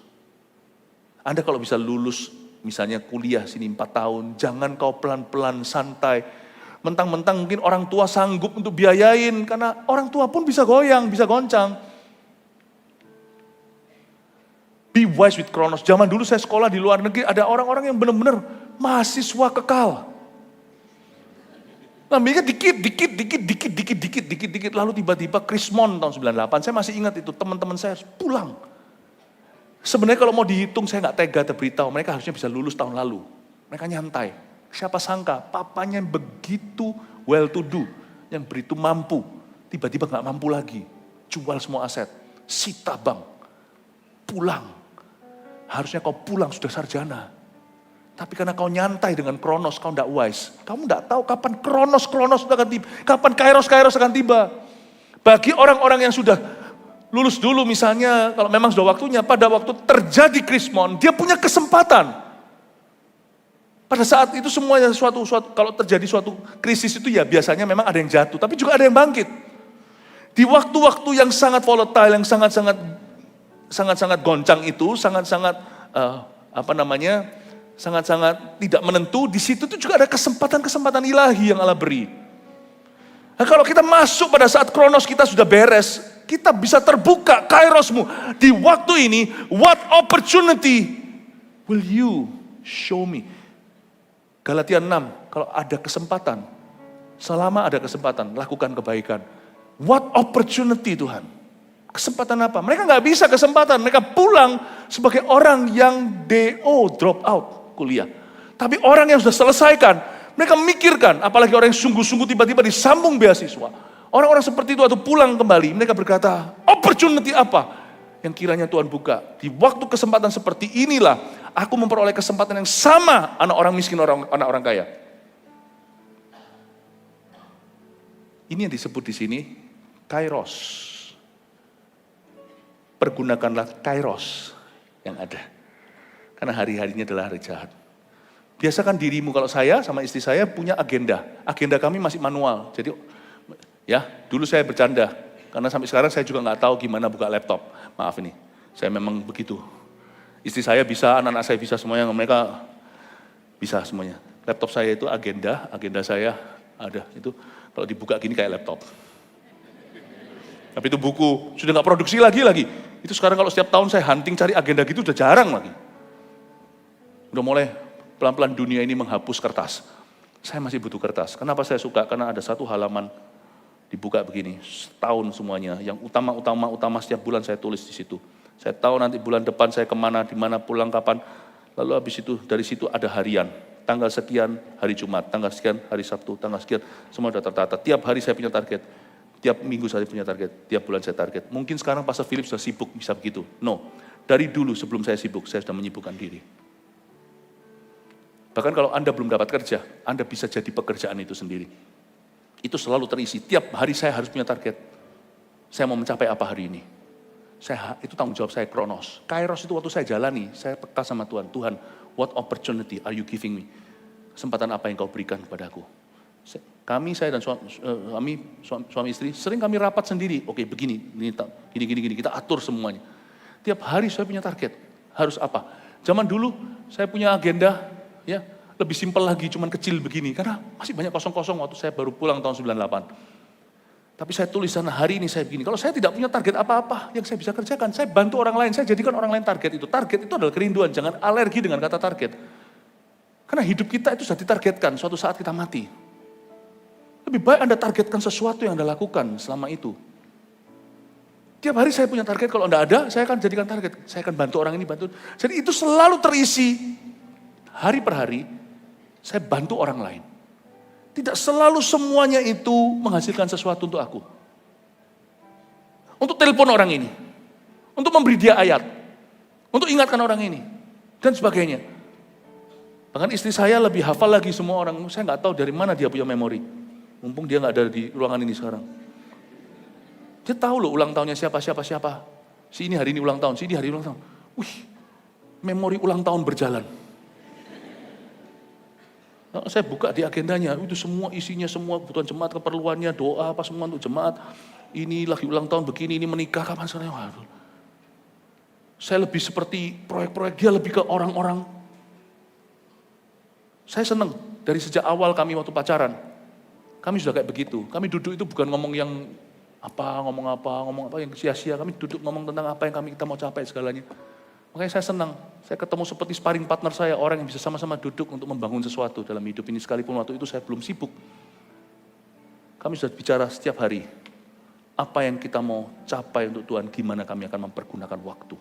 Anda kalau bisa lulus, misalnya kuliah sini 4 tahun, jangan kau pelan-pelan santai. Mentang-mentang mungkin orang tua sanggup untuk biayain, karena orang tua pun bisa goyang, bisa goncang. Be wise with kronos. Zaman dulu saya sekolah di luar negeri, ada orang-orang yang benar-benar mahasiswa kekal. Ngambilnya dikit. Lalu tiba-tiba Krismon tahun 98, saya masih ingat itu, teman-teman saya harus pulang. Sebenarnya kalau mau dihitung, saya nggak tega terberitahu, mereka harusnya bisa lulus tahun lalu. Mereka nyantai. Siapa sangka, papanya yang begitu well to do, yang begitu mampu, tiba-tiba nggak mampu lagi. Jual semua aset, sita bank, pulang. Harusnya kau pulang sudah sarjana. Tapi karena kau nyantai dengan kronos, kau tidak wise. Kamu tidak tahu kapan kronos akan tiba. Kapan kairos akan tiba. Bagi orang-orang yang sudah lulus dulu misalnya, kalau memang sudah waktunya, pada waktu terjadi krismon, dia punya kesempatan. Pada saat itu semuanya kalau terjadi suatu krisis itu ya biasanya memang ada yang jatuh. Tapi juga ada yang bangkit. Di waktu-waktu yang sangat volatile, yang sangat-sangat goncang itu, sangat-sangat tidak menentu, di situ tuh juga ada kesempatan-kesempatan ilahi yang Allah beri. Nah, kalau kita masuk pada saat kronos kita sudah beres, kita bisa terbuka kairosmu. Di waktu ini, what opportunity will you show me? Galatia 6, kalau ada kesempatan, selama ada kesempatan, lakukan kebaikan. What opportunity Tuhan? Kesempatan apa? Mereka nggak bisa kesempatan. Mereka pulang sebagai orang yang DO, drop out kuliah. Tapi orang yang sudah selesaikan, mereka mikirkan, apalagi orang yang sungguh-sungguh tiba-tiba disambung beasiswa. Orang-orang seperti itu atau pulang kembali, mereka berkata, opportunity apa yang kiranya Tuhan buka? Di waktu kesempatan seperti inilah, aku memperoleh kesempatan yang sama anak orang miskin, anak orang kaya. Ini yang disebut di sini, kairos. Pergunakanlah kairos yang ada. Karena hari-harinya adalah hari jahat. Biasakan dirimu, kalau saya sama istri saya punya agenda. Agenda kami masih manual. Jadi ya dulu saya bercanda. Karena sampai sekarang saya juga nggak tahu gimana buka laptop. Maaf ini, saya memang begitu. Istri saya bisa, anak-anak saya bisa semuanya. Mereka bisa semuanya. Laptop saya itu agenda saya ada. Itu kalau dibuka gini kayak laptop. Tapi itu buku, sudah nggak produksi lagi. Itu sekarang kalau setiap tahun saya hunting cari agenda gitu udah jarang lagi. Udah mulai pelan-pelan dunia ini menghapus kertas. Saya masih butuh kertas. Kenapa saya suka? Karena ada satu halaman dibuka begini, setahun semuanya. Yang utama setiap bulan saya tulis di situ. Saya tahu nanti bulan depan saya kemana, di mana, pulang kapan. Lalu habis itu, dari situ ada harian. Tanggal sekian hari Jumat, tanggal sekian hari Sabtu, tanggal sekian, semua sudah tertata. Tiap hari saya punya target. Tiap minggu saya punya target, tiap bulan saya target. Mungkin sekarang Pastor Philip sudah sibuk, bisa begitu. No, dari dulu sebelum saya sibuk, saya sudah menyibukkan diri. Bahkan kalau Anda belum dapat kerja, Anda bisa jadi pekerjaan itu sendiri. Itu selalu terisi, tiap hari saya harus punya target. Saya mau mencapai apa hari ini? Itu tanggung jawab saya, Kronos. Kairos itu waktu saya jalani, saya peka sama Tuhan. Tuhan, what opportunity are you giving me? Kesempatan apa yang kau berikan kepadaku? Saya dan suami istri, sering kami rapat sendiri. Oke, begini, gini, kita atur semuanya. Tiap hari saya punya target, harus apa? Zaman dulu saya punya agenda, ya lebih simpel lagi, cuman kecil begini. Karena masih banyak kosong-kosong waktu saya baru pulang tahun 98. Tapi saya tulis sana hari ini saya begini. Kalau saya tidak punya target apa-apa yang saya bisa kerjakan, saya bantu orang lain, saya jadikan orang lain target itu. Target itu adalah kerinduan, jangan alergi dengan kata target. Karena hidup kita itu sudah ditargetkan, suatu saat kita mati. Lebih baik Anda targetkan sesuatu yang Anda lakukan selama itu. Tiap hari saya punya target, kalau enggak ada, saya akan jadikan target. Saya akan bantu orang ini, bantu. Jadi itu selalu terisi, hari per hari, saya bantu orang lain. Tidak selalu semuanya itu menghasilkan sesuatu untuk aku. Untuk telepon orang ini. Untuk memberi dia ayat. Untuk ingatkan orang ini. Dan sebagainya. Bahkan istri saya lebih hafal lagi semua orang. Saya nggak tahu dari mana dia punya memori. Mumpung dia nggak ada di ruangan ini sekarang. Dia tahu loh ulang tahunnya siapa. Si ini hari ini ulang tahun, si ini hari ini ulang tahun. Wih, memori ulang tahun berjalan. Saya buka di agendanya, itu semua isinya, semua kebutuhan jemaat, keperluannya, doa, apa semua untuk jemaat. Ini lagi ulang tahun begini, ini menikah, kapan saya? Waduh. Saya lebih seperti proyek-proyek, dia lebih ke orang-orang. Saya senang, dari sejak awal kami waktu pacaran, kami sudah kayak begitu. Kami duduk itu bukan ngomong apa yang sia-sia. Kami duduk ngomong tentang apa yang kita mau capai segalanya. Makanya saya senang, saya ketemu seperti sparring partner saya, orang yang bisa sama-sama duduk untuk membangun sesuatu dalam hidup ini. Sekalipun waktu itu saya belum sibuk. Kami sudah bicara setiap hari, apa yang kita mau capai untuk Tuhan, gimana kami akan mempergunakan waktu.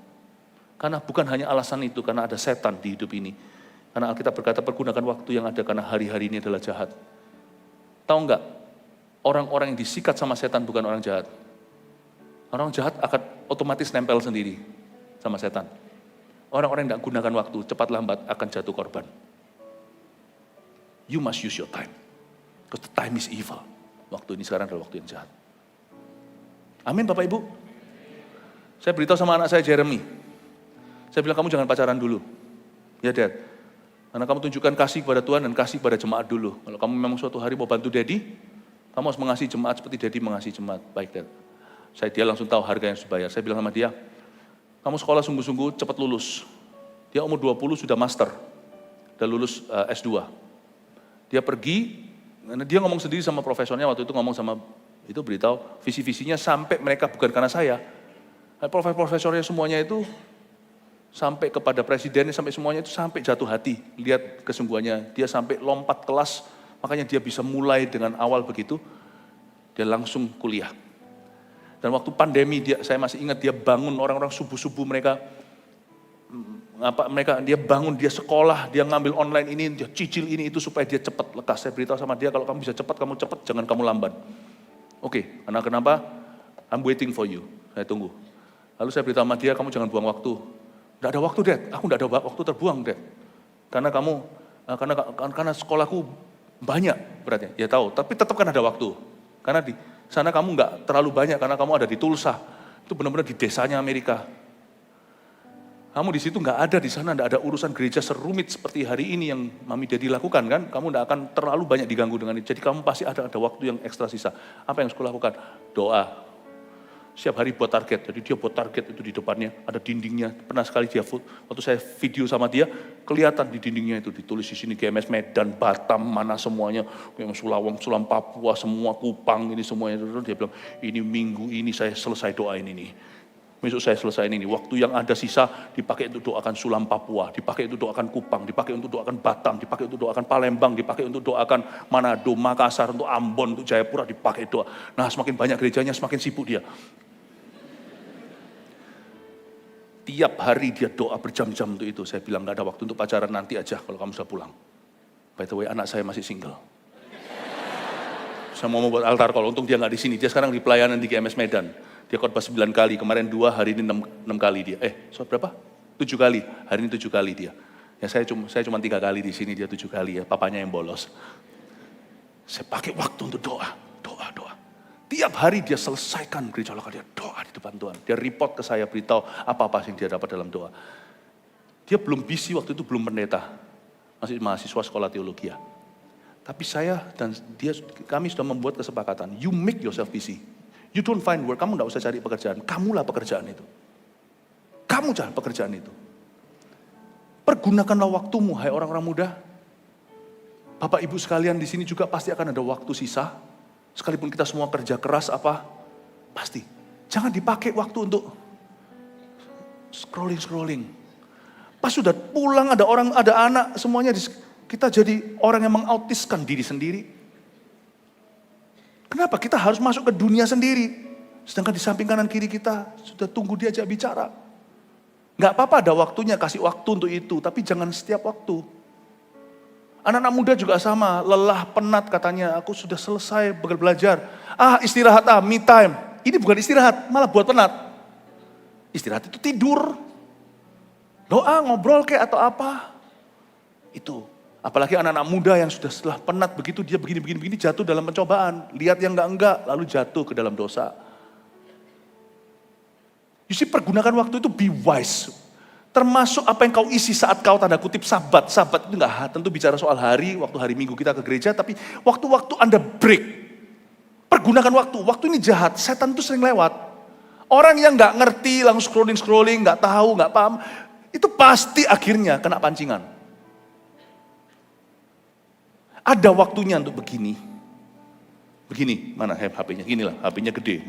Karena bukan hanya alasan itu, karena ada setan di hidup ini. Karena Alkitab berkata, pergunakan waktu yang ada karena hari-hari ini adalah jahat. Tahu enggak, orang-orang yang disikat sama setan bukan orang jahat. Orang jahat akan otomatis nempel sendiri sama setan. Orang-orang yang tidak gunakan waktu, cepat lambat akan jatuh korban. You must use your time. Because the time is evil. Waktu ini sekarang adalah waktu yang jahat. Amin Bapak Ibu. Saya beritahu sama anak saya Jeremy. Saya bilang kamu jangan pacaran dulu. Ya Dad. Karena kamu tunjukkan kasih kepada Tuhan dan kasih kepada jemaat dulu. Kalau kamu memang suatu hari mau bantu Daddy, kamu harus mengasihi jemaat seperti Daddy mengasihi jemaat. Baik Dad. Dia langsung tahu harga yang harus dibayar. Saya bilang sama dia, kamu sekolah sungguh-sungguh cepat lulus. Dia umur 20 sudah master. Sudah lulus S2. Dia pergi, dia ngomong sendiri sama profesornya waktu itu ngomong sama, itu beritahu visi-visinya sampai mereka bukan karena saya. Profesornya semuanya itu sampai kepada presidennya, sampai semuanya itu sampai jatuh hati. Lihat kesungguhannya, dia sampai lompat kelas, makanya dia bisa mulai dengan awal begitu, dia langsung kuliah. Dan waktu pandemi saya masih ingat dia bangun orang-orang subuh-subuh dia bangun, dia sekolah, dia ngambil online ini, dia cicil ini itu supaya dia cepat lekas. Saya beritahu sama dia kalau kamu bisa cepat, kamu cepat, jangan kamu lamban. Oke, karena kenapa? I'm waiting for you. Saya tunggu. Lalu saya beritahu sama dia, kamu jangan buang waktu. Tidak ada waktu, Dad. Aku tidak ada waktu terbuang, Dad. Karena sekolahku banyak beratnya. Ya tahu, tapi tetap kan ada waktu. Karena di sana kamu nggak terlalu banyak karena kamu ada di Tulsa. Itu benar-benar di desanya Amerika. Kamu di situ nggak ada di sana, nggak ada urusan gereja serumit seperti hari ini yang Mami Daddy lakukan kan. Kamu nggak akan terlalu banyak diganggu dengan itu. Jadi kamu pasti ada waktu yang ekstra sisa. Apa yang sekolah lakukan? Doa. Setiap hari buat target. Jadi dia buat target itu di depannya, ada dindingnya. Pernah sekali dia waktu saya video sama dia, kelihatan di dindingnya itu ditulis di sini GMS Medan, Batam, mana semuanya, Sulam Papua, semua Kupang ini semuanya. Dia bilang, ini minggu ini saya selesai doain ini. Besok saya selesai ini. Waktu yang ada sisa dipakai untuk doakan Sulam Papua, dipakai untuk doakan Kupang, dipakai untuk doakan Batam, dipakai untuk doakan Palembang, dipakai untuk doakan Manado, Makassar, untuk Ambon, untuk Jayapura, dipakai doa. Nah semakin banyak gerejanya, semakin sibuk dia. Tiap hari dia doa berjam-jam untuk itu. Saya bilang gak ada waktu untuk pacaran, nanti aja kalau kamu sudah pulang. By the way, anak saya masih single. Saya mau membuat altar call, untung dia gak di sini. Dia sekarang di pelayanan di GMS Medan. Dia khotbah 9 kali, kemarin 2, hari ini 6 kali dia. Berapa? 7 kali, hari ini 7 kali dia. Ya saya cuma 3 kali di sini, dia 7 kali ya, papanya yang bolos. Saya pakai waktu untuk doa. setiap hari dia selesaikan gereja lokal, dia doa di depan Tuhan. Dia report ke saya, beritahu apa-apa yang dia dapat dalam doa. Dia belum busy waktu itu, belum pendeta. Masih mahasiswa sekolah teologi ya. Tapi saya dan kami sudah membuat kesepakatan. You make yourself busy. You don't find work, kamu gak usah cari pekerjaan. Kamulah pekerjaan itu. Kamu cari pekerjaan itu. Pergunakanlah waktumu, hai orang-orang muda. Bapak ibu sekalian di sini juga pasti akan ada waktu sisa. Sekalipun kita semua kerja keras pasti. Jangan dipakai waktu untuk scrolling. Pas sudah pulang ada orang, ada anak, semuanya kita jadi orang yang mengautiskan diri sendiri. Kenapa? Kita harus masuk ke dunia sendiri. Sedangkan di samping kanan kiri kita sudah tunggu diajak bicara. Gak apa-apa ada waktunya, kasih waktu untuk itu, tapi jangan setiap waktu. Anak-anak muda juga sama, lelah, penat katanya, aku sudah selesai belajar. Istirahat, me time. Ini bukan istirahat, malah buat penat. Istirahat itu tidur. Doa, ngobrol kayak atau apa. Itu. Apalagi anak-anak muda yang sudah setelah penat begitu, dia begini jatuh dalam pencobaan. Lihat yang enggak, lalu jatuh ke dalam dosa. You see, pergunakan waktu itu be wise. Termasuk apa yang kau isi saat kau tanda kutip sabat. Sabat itu enggak tentu bicara soal hari, waktu hari Minggu kita ke gereja, tapi waktu-waktu Anda break. Pergunakan waktu. Waktu ini jahat, setan itu sering lewat. Orang yang enggak ngerti, langsung scrolling, enggak tahu, enggak paham, itu pasti akhirnya kena pancingan. Ada waktunya untuk begini. Begini, mana HP-nya? Ginilah, HP-nya gede.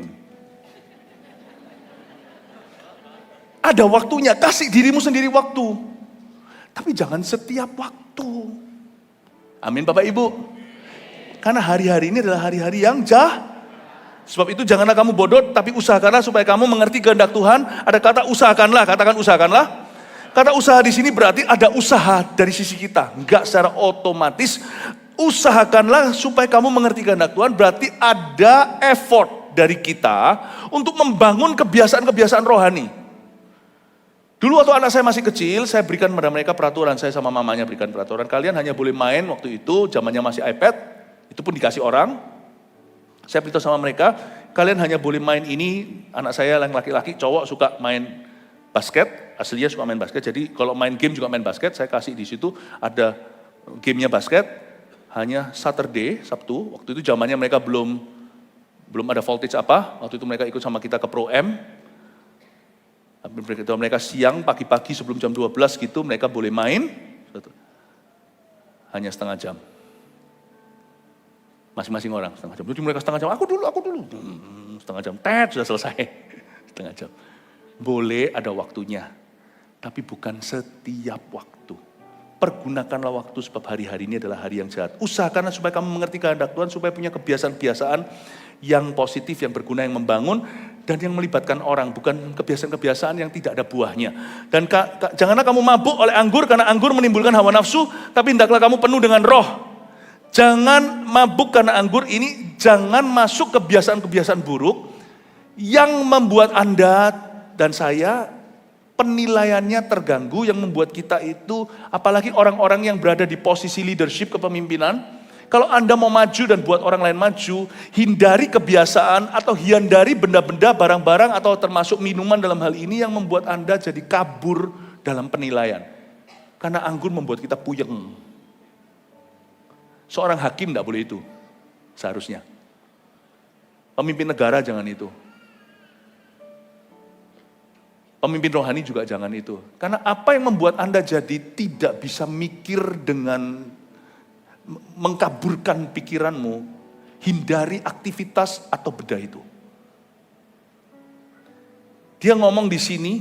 Ada waktunya, kasih dirimu sendiri waktu. Tapi jangan setiap waktu. Amin Bapak Ibu. Karena hari-hari ini adalah hari-hari yang jahat. Sebab itu janganlah kamu bodoh, tapi usahakanlah supaya kamu mengerti kehendak Tuhan. Ada kata usahakanlah, katakan usahakanlah. Kata usaha di sini berarti ada usaha dari sisi kita. Enggak secara otomatis. Usahakanlah supaya kamu mengerti kehendak Tuhan. Berarti ada effort dari kita untuk membangun kebiasaan-kebiasaan rohani. Dulu waktu anak saya masih kecil, saya berikan kepada mereka peraturan. Saya sama mamanya berikan peraturan. Kalian hanya boleh main waktu itu, zamannya masih iPad. Itu pun dikasih orang. Saya beritahu sama mereka, kalian hanya boleh main ini. Anak saya yang laki-laki, cowok suka main basket. Aslinya suka main basket, jadi kalau main game juga main basket, saya kasih di situ ada gamenya basket, hanya Saturday, Sabtu, waktu itu zamannya mereka belum ada voltage apa, waktu itu mereka ikut sama kita ke Pro M, mereka siang, pagi-pagi sebelum jam 12 gitu, mereka boleh main, hanya setengah jam. Masing-masing orang setengah jam, jadi mereka setengah jam, aku dulu, setengah jam, sudah selesai, setengah jam. Boleh ada waktunya. Tapi bukan setiap waktu. Pergunakanlah waktu sebab hari-hari ini adalah hari yang jahat. Usahakanlah supaya kamu mengerti kehendak Tuhan, supaya punya kebiasaan-kebiasaan yang positif, yang berguna, yang membangun, dan yang melibatkan orang. Bukan kebiasaan-kebiasaan yang tidak ada buahnya. Dan janganlah kamu mabuk oleh anggur, karena anggur menimbulkan hawa nafsu, tapi hendaklah kamu penuh dengan roh. Jangan mabuk karena anggur ini, jangan masuk kebiasaan-kebiasaan buruk, yang membuat Anda dan saya penilaiannya terganggu, yang membuat kita itu, apalagi orang-orang yang berada di posisi leadership kepemimpinan, kalau Anda mau maju dan buat orang lain maju, hindari kebiasaan atau hindari benda-benda, barang-barang atau termasuk minuman dalam hal ini yang membuat Anda jadi kabur dalam penilaian. Karena anggur membuat kita puyeng. Seorang hakim tidak boleh itu, seharusnya. Pemimpin negara jangan itu. Pemimpin rohani juga jangan itu. Karena apa yang membuat Anda jadi tidak bisa mikir dengan mengkaburkan pikiranmu, hindari aktivitas atau benda itu. Dia ngomong di sini,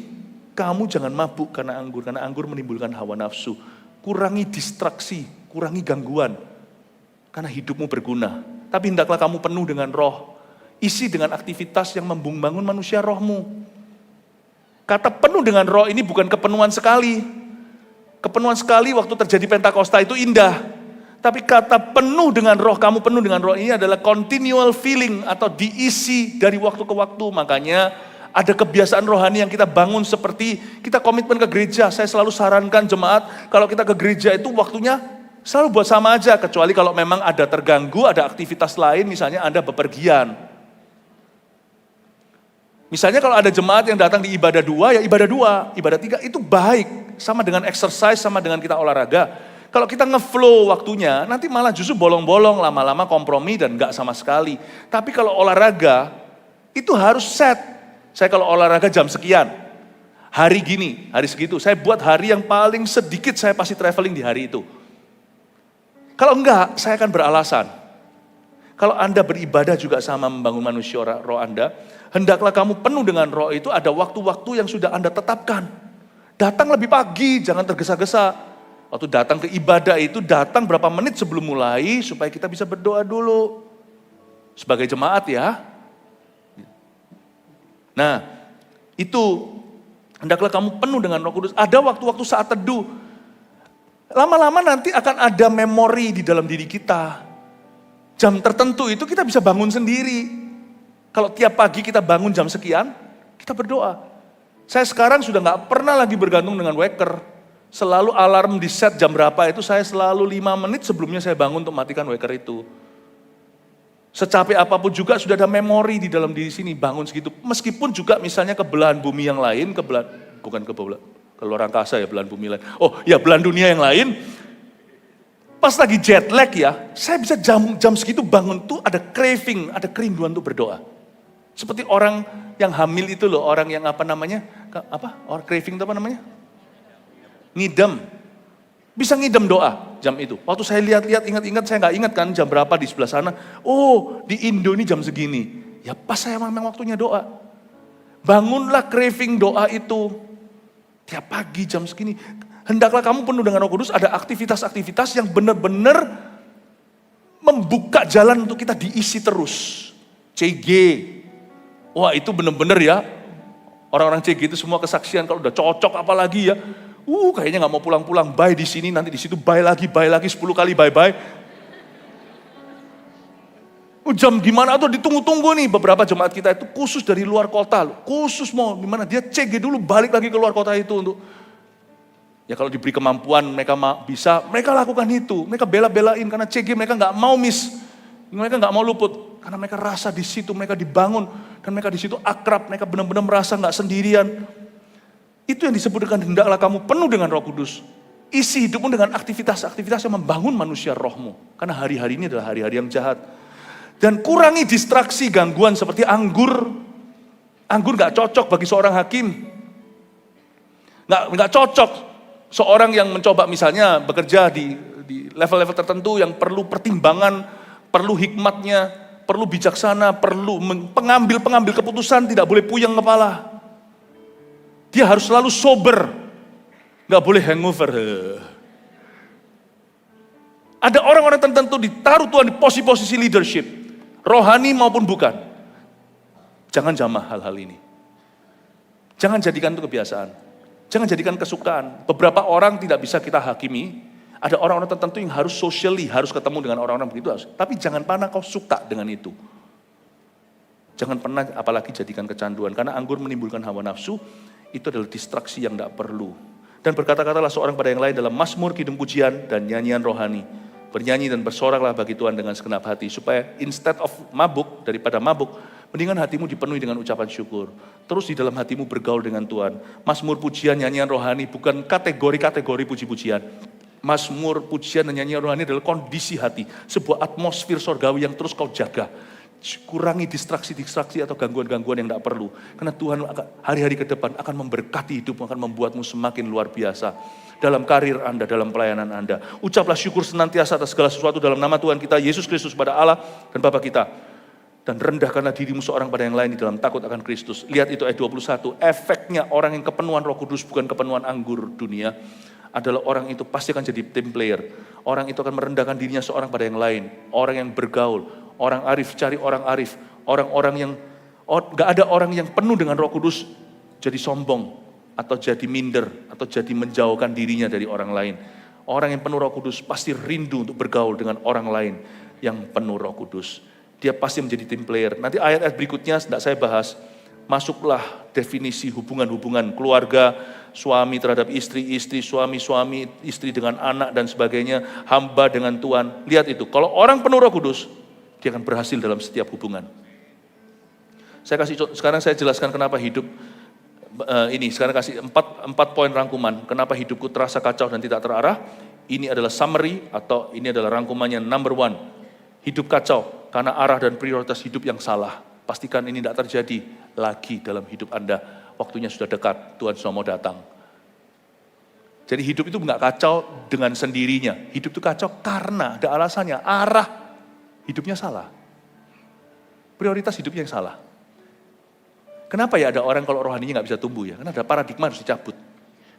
kamu jangan mabuk karena anggur menimbulkan hawa nafsu. Kurangi distraksi, kurangi gangguan, karena hidupmu berguna. Tapi hendaklah kamu penuh dengan roh, isi dengan aktivitas yang membangun manusia rohmu. Kata penuh dengan roh ini bukan kepenuhan sekali. Kepenuhan sekali waktu terjadi Pentakosta itu indah. Tapi kata penuh dengan roh, kamu penuh dengan roh ini adalah continual feeling atau diisi dari waktu ke waktu. Makanya ada kebiasaan rohani yang kita bangun seperti kita komitmen ke gereja. Saya selalu sarankan jemaat, kalau kita ke gereja itu waktunya selalu buat sama aja. Kecuali kalau memang ada terganggu, ada aktivitas lain, misalnya Anda bepergian. Misalnya kalau ada jemaat yang datang di ibadah 2, ya ibadah 2, ibadah 3 itu baik. Sama dengan exercise, sama dengan kita olahraga. Kalau kita ngeflow waktunya, nanti malah justru bolong-bolong, lama-lama kompromi dan enggak sama sekali. Tapi kalau olahraga, itu harus set. Saya kalau olahraga jam sekian, hari gini, hari segitu. Saya buat hari yang paling sedikit saya pasti traveling di hari itu. Kalau enggak, saya akan beralasan. Kalau Anda beribadah juga sama membangun manusia roh Anda, hendaklah kamu penuh dengan roh itu ada waktu-waktu yang sudah Anda tetapkan. Datang lebih pagi, jangan tergesa-gesa. Waktu datang ke ibadah itu datang berapa menit sebelum mulai supaya kita bisa berdoa dulu. Sebagai jemaat ya. Nah, itu hendaklah kamu penuh dengan Roh Kudus. Ada waktu-waktu saat teduh. Lama-lama nanti akan ada memori di dalam diri kita. Jam tertentu itu kita bisa bangun sendiri. Kalau tiap pagi kita bangun jam sekian, kita berdoa. Saya sekarang sudah gak pernah lagi bergantung dengan waker. Selalu alarm di set jam berapa itu saya selalu 5 menit sebelumnya saya bangun untuk matikan waker itu. Secapek apapun juga sudah ada memori di dalam diri sini bangun segitu. Meskipun juga misalnya ke belahan bumi yang lain, bukan ke luar angkasa ya, belahan bumi lain. Oh ya, belahan dunia yang lain. Pas lagi jet lag ya, saya bisa jam segitu bangun tuh ada craving, ada kerinduan untuk berdoa. Seperti orang yang hamil itu loh, orang yang orang craving itu apa namanya? Ngidam. Bisa ngidam doa jam itu. Waktu saya lihat-lihat, ingat-ingat, saya nggak ingat kan jam berapa di sebelah sana. Oh, di Indo ini jam segini. Ya pas saya memang waktunya doa. Bangunlah craving doa itu. Tiap pagi jam segini. Hendaklah kamu penuh dengan Roh Kudus, ada aktivitas-aktivitas yang benar-benar membuka jalan untuk kita diisi terus. CG. Wah itu benar-benar ya. Orang-orang CG itu semua kesaksian kalau udah cocok apalagi ya. Kayaknya nggak mau pulang-pulang, bye di sini, nanti di situ bye lagi, 10 kali bye-bye. Jam gimana tuh ditunggu-tunggu nih, beberapa jemaat kita itu khusus dari luar kota, khusus mau dimana dia CG dulu balik lagi ke luar kota itu untuk, ya kalau diberi kemampuan mereka bisa, mereka lakukan itu, mereka bela-belain karena CG mereka nggak mau miss, mereka nggak mau luput, karena mereka rasa di situ mereka dibangun dan mereka di situ akrab, mereka benar-benar merasa nggak sendirian. Itu yang disebut dengan hendaklah kamu penuh dengan Roh Kudus. Isi hidupmu dengan aktivitas-aktivitas yang membangun manusia rohmu. Karena hari-hari ini adalah hari-hari yang jahat. Dan kurangi distraksi gangguan seperti anggur. Anggur gak cocok bagi seorang hakim. Gak cocok seorang yang mencoba misalnya bekerja di level-level tertentu yang perlu pertimbangan, perlu hikmatnya, perlu bijaksana, perlu pengambil keputusan, tidak boleh puyeng kepala. Dia harus selalu sober, gak boleh hangover. Ada orang-orang tertentu ditaruh Tuhan di posisi-posisi leadership, rohani maupun bukan. Jangan jamah hal-hal ini. Jangan jadikan itu kebiasaan. Jangan jadikan kesukaan. Beberapa orang tidak bisa kita hakimi. Ada orang-orang tertentu yang harus socially, harus ketemu dengan orang-orang begitu. Tapi jangan pernah kau suka dengan itu. Jangan pernah apalagi jadikan kecanduan. Karena anggur menimbulkan hawa nafsu. Itu adalah distraksi yang tidak perlu. Dan berkata-katalah seorang pada yang lain dalam mazmur, kidung pujian, dan nyanyian rohani. Bernyanyi dan bersoraklah bagi Tuhan dengan segenap hati. Supaya instead of mabuk, daripada mabuk, mendingan hatimu dipenuhi dengan ucapan syukur. Terus di dalam hatimu bergaul dengan Tuhan. Mazmur, pujian, nyanyian rohani bukan kategori-kategori puji-pujian. Mazmur, pujian, dan nyanyian rohani adalah kondisi hati. Sebuah atmosfer sorgawi yang terus kau jaga. Kurangi distraksi-distraksi atau gangguan-gangguan yang tidak perlu. Karena Tuhan hari-hari ke depan akan memberkati hidupmu, akan membuatmu semakin luar biasa. Dalam karir Anda, dalam pelayanan Anda. Ucaplah syukur senantiasa atas segala sesuatu dalam nama Tuhan kita, Yesus Kristus pada Allah dan Bapa kita. Dan rendahkanlah dirimu seorang pada yang lain di dalam takut akan Kristus. Lihat itu ayat 21, efeknya orang yang kepenuhan Roh Kudus bukan kepenuhan anggur dunia. Adalah orang itu pasti akan jadi team player. Orang itu akan merendahkan dirinya seorang pada yang lain. Orang yang bergaul. Orang arif, cari orang arif. Orang-orang yang, gak ada orang yang penuh dengan Roh Kudus jadi sombong. Atau jadi minder. Atau jadi menjauhkan dirinya dari orang lain. Orang yang penuh Roh Kudus pasti rindu untuk bergaul dengan orang lain yang penuh Roh Kudus. Dia pasti menjadi team player. Nanti ayat-ayat berikutnya tidak saya bahas. Masuklah definisi hubungan-hubungan keluarga, suami terhadap istri, suami-suami, istri dengan anak dan sebagainya, hamba dengan Tuhan. Lihat itu, kalau orang penuh Roh Kudus, dia akan berhasil dalam setiap hubungan. Sekarang saya jelaskan kenapa hidup ini. Sekarang kasih empat poin rangkuman. Kenapa hidupku terasa kacau dan tidak terarah. Ini adalah summary atau ini adalah rangkumannya. Number 1, hidup kacau karena arah dan prioritas hidup yang salah. Pastikan ini tidak terjadi lagi dalam hidup Anda. Waktunya sudah dekat, Tuhan sudah mau datang. Jadi hidup itu nggak kacau dengan sendirinya. Hidup itu kacau karena ada alasannya. Arah hidupnya salah. Prioritas hidupnya yang salah. Kenapa ya ada orang kalau rohaninya nggak bisa tumbuh ya? Karena ada paradigma harus dicabut.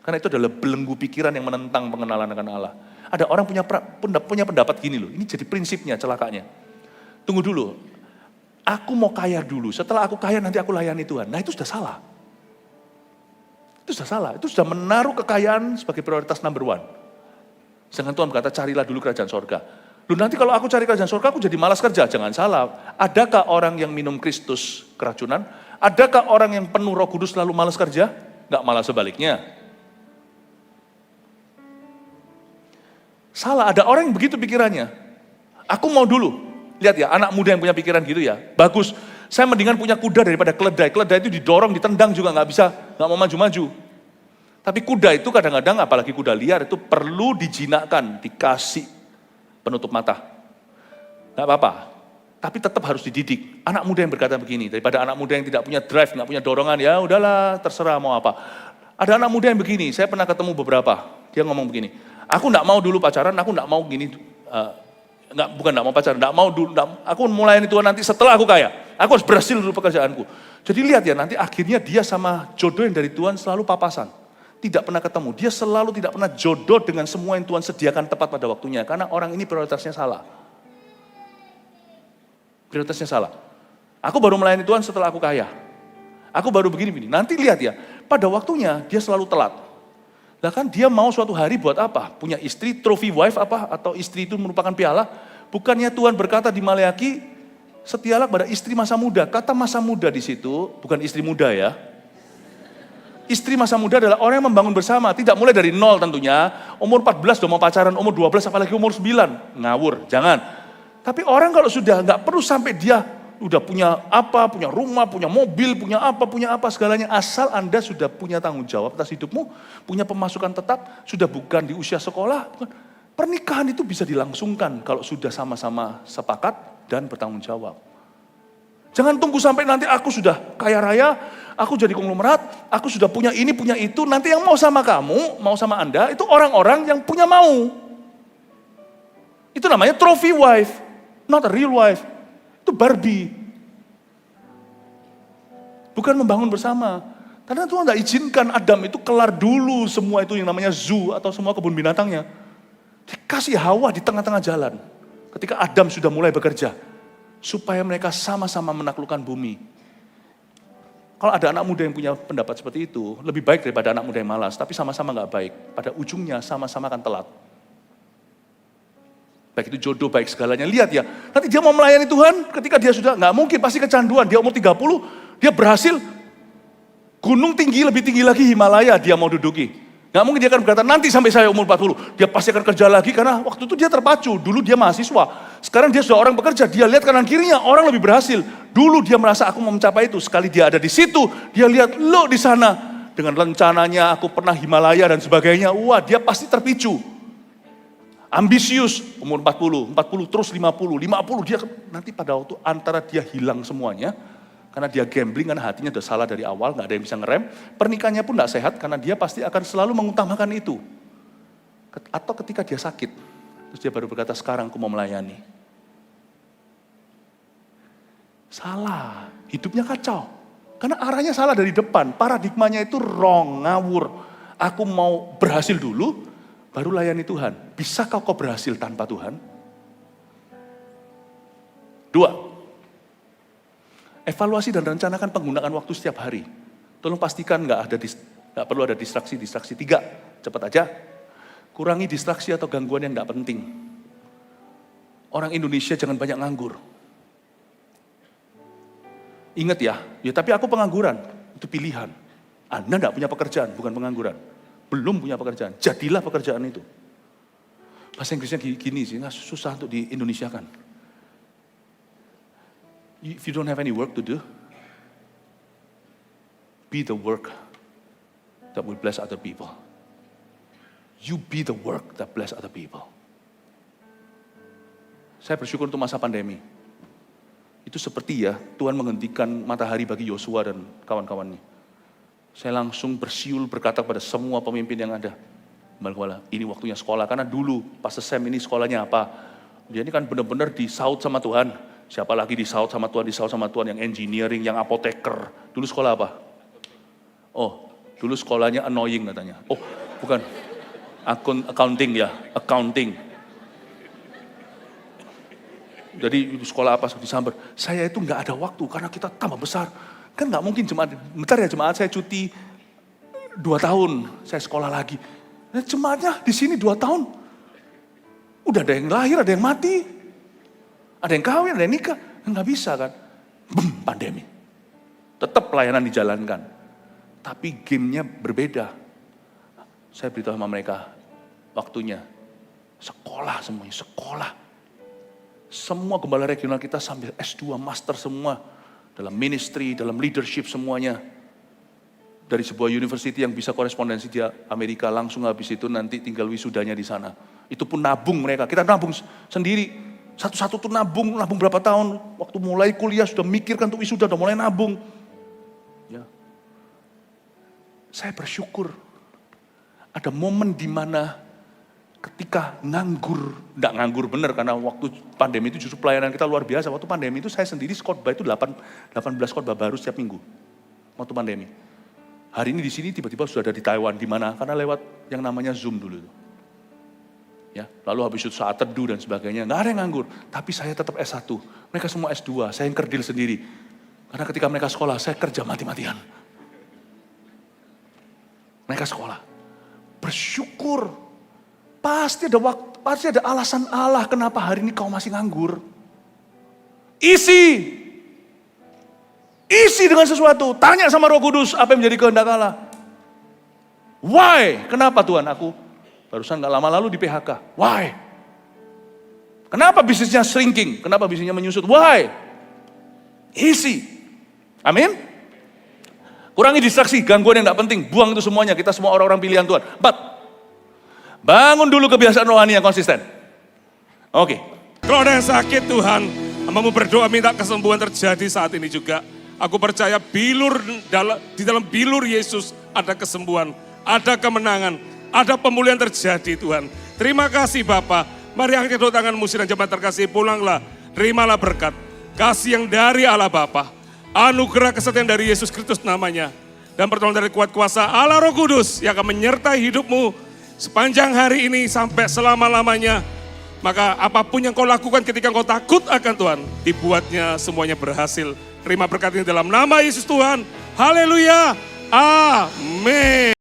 Karena itu adalah belenggu pikiran yang menentang pengenalan akan Allah. Ada orang punya pendapat gini loh. Ini jadi prinsipnya, celakanya. Tunggu dulu. Aku mau kaya dulu. Setelah aku kaya nanti aku layani Tuhan. Nah itu sudah salah. Itu sudah salah. Itu sudah menaruh kekayaan sebagai prioritas number 1. Sedangkan Tuhan berkata, carilah dulu kerajaan sorga. Loh nanti kalau aku cari kerajaan sorga, aku jadi malas kerja. Jangan salah. Adakah orang yang minum Kristus keracunan? Adakah orang yang penuh Roh Kudus lalu malas kerja? Enggak, malah sebaliknya. Salah, ada orang yang begitu pikirannya. Aku mau dulu. Lihat ya, anak muda yang punya pikiran gitu ya. Bagus. Saya mendingan punya kuda daripada keledai. Keledai itu didorong, ditendang juga nggak bisa, nggak mau maju-maju. Tapi kuda itu kadang-kadang, apalagi kuda liar, itu perlu dijinakkan, dikasih penutup mata. Nggak apa-apa, tapi tetap harus dididik. Anak muda yang berkata begini, daripada anak muda yang tidak punya drive, nggak punya dorongan, ya udahlah, terserah mau apa. Ada anak muda yang begini, saya pernah ketemu beberapa, dia ngomong begini, aku nggak mau dulu pacaran, aku nggak mau gini, bukan nggak mau pacaran, nggak mau dulu, aku melayani Tuhan nanti setelah aku kaya. Aku harus berhasil dulu pekerjaanku. Jadi lihat ya, nanti akhirnya dia sama jodoh yang dari Tuhan selalu papasan. Tidak pernah ketemu. Dia selalu tidak pernah jodoh dengan semua yang Tuhan sediakan tepat pada waktunya. Karena orang ini prioritasnya salah. Prioritasnya salah. Aku baru melayani Tuhan setelah aku kaya. Aku baru begini-begini. Nanti lihat ya, pada waktunya dia selalu telat. Lah kan dia mau suatu hari buat apa? Punya istri, trophy wife apa? Atau istri itu merupakan piala? Bukannya Tuhan berkata di Maleakhi, setialah pada istri masa muda. Kata masa muda di situ, bukan istri muda ya. Istri masa muda adalah orang yang membangun bersama. Tidak mulai dari 0 tentunya. Umur 14 udah mau pacaran, umur 12 apalagi umur 9. Ngawur, jangan. Tapi orang kalau sudah nggak perlu sampai dia udah punya apa, punya rumah, punya mobil, punya apa segalanya. Asal Anda sudah punya tanggung jawab atas hidupmu, punya pemasukan tetap, sudah bukan di usia sekolah. Pernikahan itu bisa dilangsungkan kalau sudah sama-sama sepakat dan bertanggung jawab. Jangan tunggu sampai nanti aku sudah kaya raya, aku jadi konglomerat, aku sudah punya ini, punya itu, nanti yang mau sama kamu, mau sama Anda, itu orang-orang yang punya mau. Itu namanya trophy wife, not a real wife. Itu Barbie. Bukan membangun bersama. Karena Tuhan tidak izinkan Adam itu kelar dulu semua itu yang namanya zoo atau semua kebun binatangnya. Dikasih Hawa di tengah-tengah jalan. Ketika Adam sudah mulai bekerja, supaya mereka sama-sama menaklukkan bumi. Kalau ada anak muda yang punya pendapat seperti itu, lebih baik daripada anak muda yang malas, tapi sama-sama nggak baik. Pada ujungnya sama-sama akan telat. Baik itu jodoh, baik segalanya. Lihat ya, nanti dia mau melayani Tuhan, ketika dia sudah, nggak mungkin, pasti kecanduan. Dia umur 30, dia berhasil, gunung tinggi, lebih tinggi lagi Himalaya dia mau duduki. Nggak mungkin dia akan berkata, nanti sampai saya umur 40, dia pasti akan kerja lagi, karena waktu itu dia terpacu. Dulu dia mahasiswa, sekarang dia sudah orang bekerja, dia lihat kanan kirinya, orang lebih berhasil. Dulu dia merasa aku mau mencapai itu, sekali dia ada di situ, dia lihat, lo di sana, dengan rencananya aku pernah Himalaya dan sebagainya, wah dia pasti terpicu. Ambisius, umur 40 terus 50 dia nanti pada waktu antara dia hilang semuanya, karena dia gambling, karena hatinya udah salah dari awal, gak ada yang bisa ngerem. Pernikahannya pun gak sehat, karena dia pasti akan selalu mengutamakan itu. Atau ketika dia sakit, terus dia baru berkata, sekarang aku mau melayani. Salah, hidupnya kacau. Karena arahnya salah dari depan, paradigmanya itu wrong, ngawur. Aku mau berhasil dulu, baru layani Tuhan. Bisakah kau berhasil tanpa Tuhan? 2. Evaluasi dan rencanakan penggunaan waktu setiap hari. Tolong pastikan nggak perlu ada distraksi. 3, cepat aja. Kurangi distraksi atau gangguan yang nggak penting. Orang Indonesia jangan banyak nganggur. Ingat ya, tapi aku pengangguran, itu pilihan. Anda nggak punya pekerjaan, bukan pengangguran. Belum punya pekerjaan, jadilah pekerjaan itu. Bahasa Inggrisnya gini sih, susah untuk di Indonesia kan. If you don't have any work to do, be the work that will bless other people. You be the work that bless other people. Saya bersyukur untuk masa pandemi. Itu seperti ya, Tuhan menghentikan matahari bagi Yosua dan kawan-kawannya. Saya langsung bersiul berkata pada semua pemimpin yang ada, ini waktunya sekolah. Karena dulu Pastor Sam ini sekolahnya apa? Dia ini kan benar-benar disaut sama Tuhan. Siapa lagi disaut sama Tuhan, yang engineering, yang apoteker. Dulu sekolah apa? Oh, dulu sekolahnya annoying katanya. Oh, bukan. Accounting ya, accounting. Jadi sekolah apa disambar. Saya itu nggak ada waktu karena kita tambah besar. Kan nggak mungkin jemaat, bentar ya jemaat saya cuti 2 tahun, saya sekolah lagi. Nah, jemaatnya di sini 2 tahun. Udah ada yang lahir, ada yang mati. Ada yang kawin, ada yang nikah. Nggak bisa kan. Pandemi. Tetap pelayanan dijalankan. Tapi gamenya berbeda. Saya beritahu sama mereka, waktunya sekolah semuanya, sekolah. Semua gembala regional kita sambil S2, master semua. Dalam ministry, dalam leadership semuanya. Dari sebuah university yang bisa korespondensi di Amerika, langsung habis itu nanti tinggal wisudanya di sana. Itu pun nabung mereka, kita nabung sendiri. Satu-satu tuh nabung berapa tahun. Waktu mulai kuliah sudah mikirkan untuk wisuda, sudah mulai nabung. Ya. Saya bersyukur. Ada momen di mana ketika nganggur, enggak nganggur bener karena waktu pandemi itu justru pelayanan kita luar biasa. Waktu pandemi itu saya sendiri khotbah itu 18 khotbah baru setiap minggu. Waktu pandemi. Hari ini di sini tiba-tiba sudah ada di Taiwan, di mana? Karena lewat yang namanya Zoom dulu. Ya, lalu habis itu saat teduh dan sebagainya, nggak ada yang nganggur. Tapi saya tetap S1, mereka semua S2, saya yang kerdil sendiri. Karena ketika mereka sekolah, saya kerja mati-matian. Mereka sekolah. Bersyukur. Pasti ada alasan Allah kenapa hari ini kau masih nganggur. Isi dengan sesuatu. Tanya sama Roh Kudus apa yang menjadi kehendak Allah. Why? Kenapa Tuhan? Aku barusan gak lama lalu di PHK. Why? Kenapa bisnisnya shrinking? Kenapa bisnisnya menyusut? Why? Isi. Amin. Kurangi distraksi, gangguan yang gak penting. Buang itu semuanya. Kita semua orang-orang pilihan Tuhan. Bangun dulu kebiasaan rohani yang konsisten. Oke.
Kalau ada yang sakit, Tuhan, hamba-Mu berdoa minta kesembuhan terjadi saat ini juga. Aku percaya di dalam bilur Yesus ada kesembuhan, ada kemenangan, ada pemulihan terjadi Tuhan. Terima kasih Bapa. Mari angkat kedua tanganmu sidang jemaat terkasih, pulanglah, terimalah berkat. Kasih yang dari Allah Bapa, anugerah kesetiaan dari Yesus Kristus namanya. Dan pertolongan dari kuat kuasa Allah Roh Kudus yang akan menyertai hidupmu sepanjang hari ini sampai selama-lamanya. Maka apapun yang kau lakukan ketika kau takut akan Tuhan, dibuatnya semuanya berhasil. Terima berkat ini dalam nama Yesus Tuhan. Haleluya. Amin.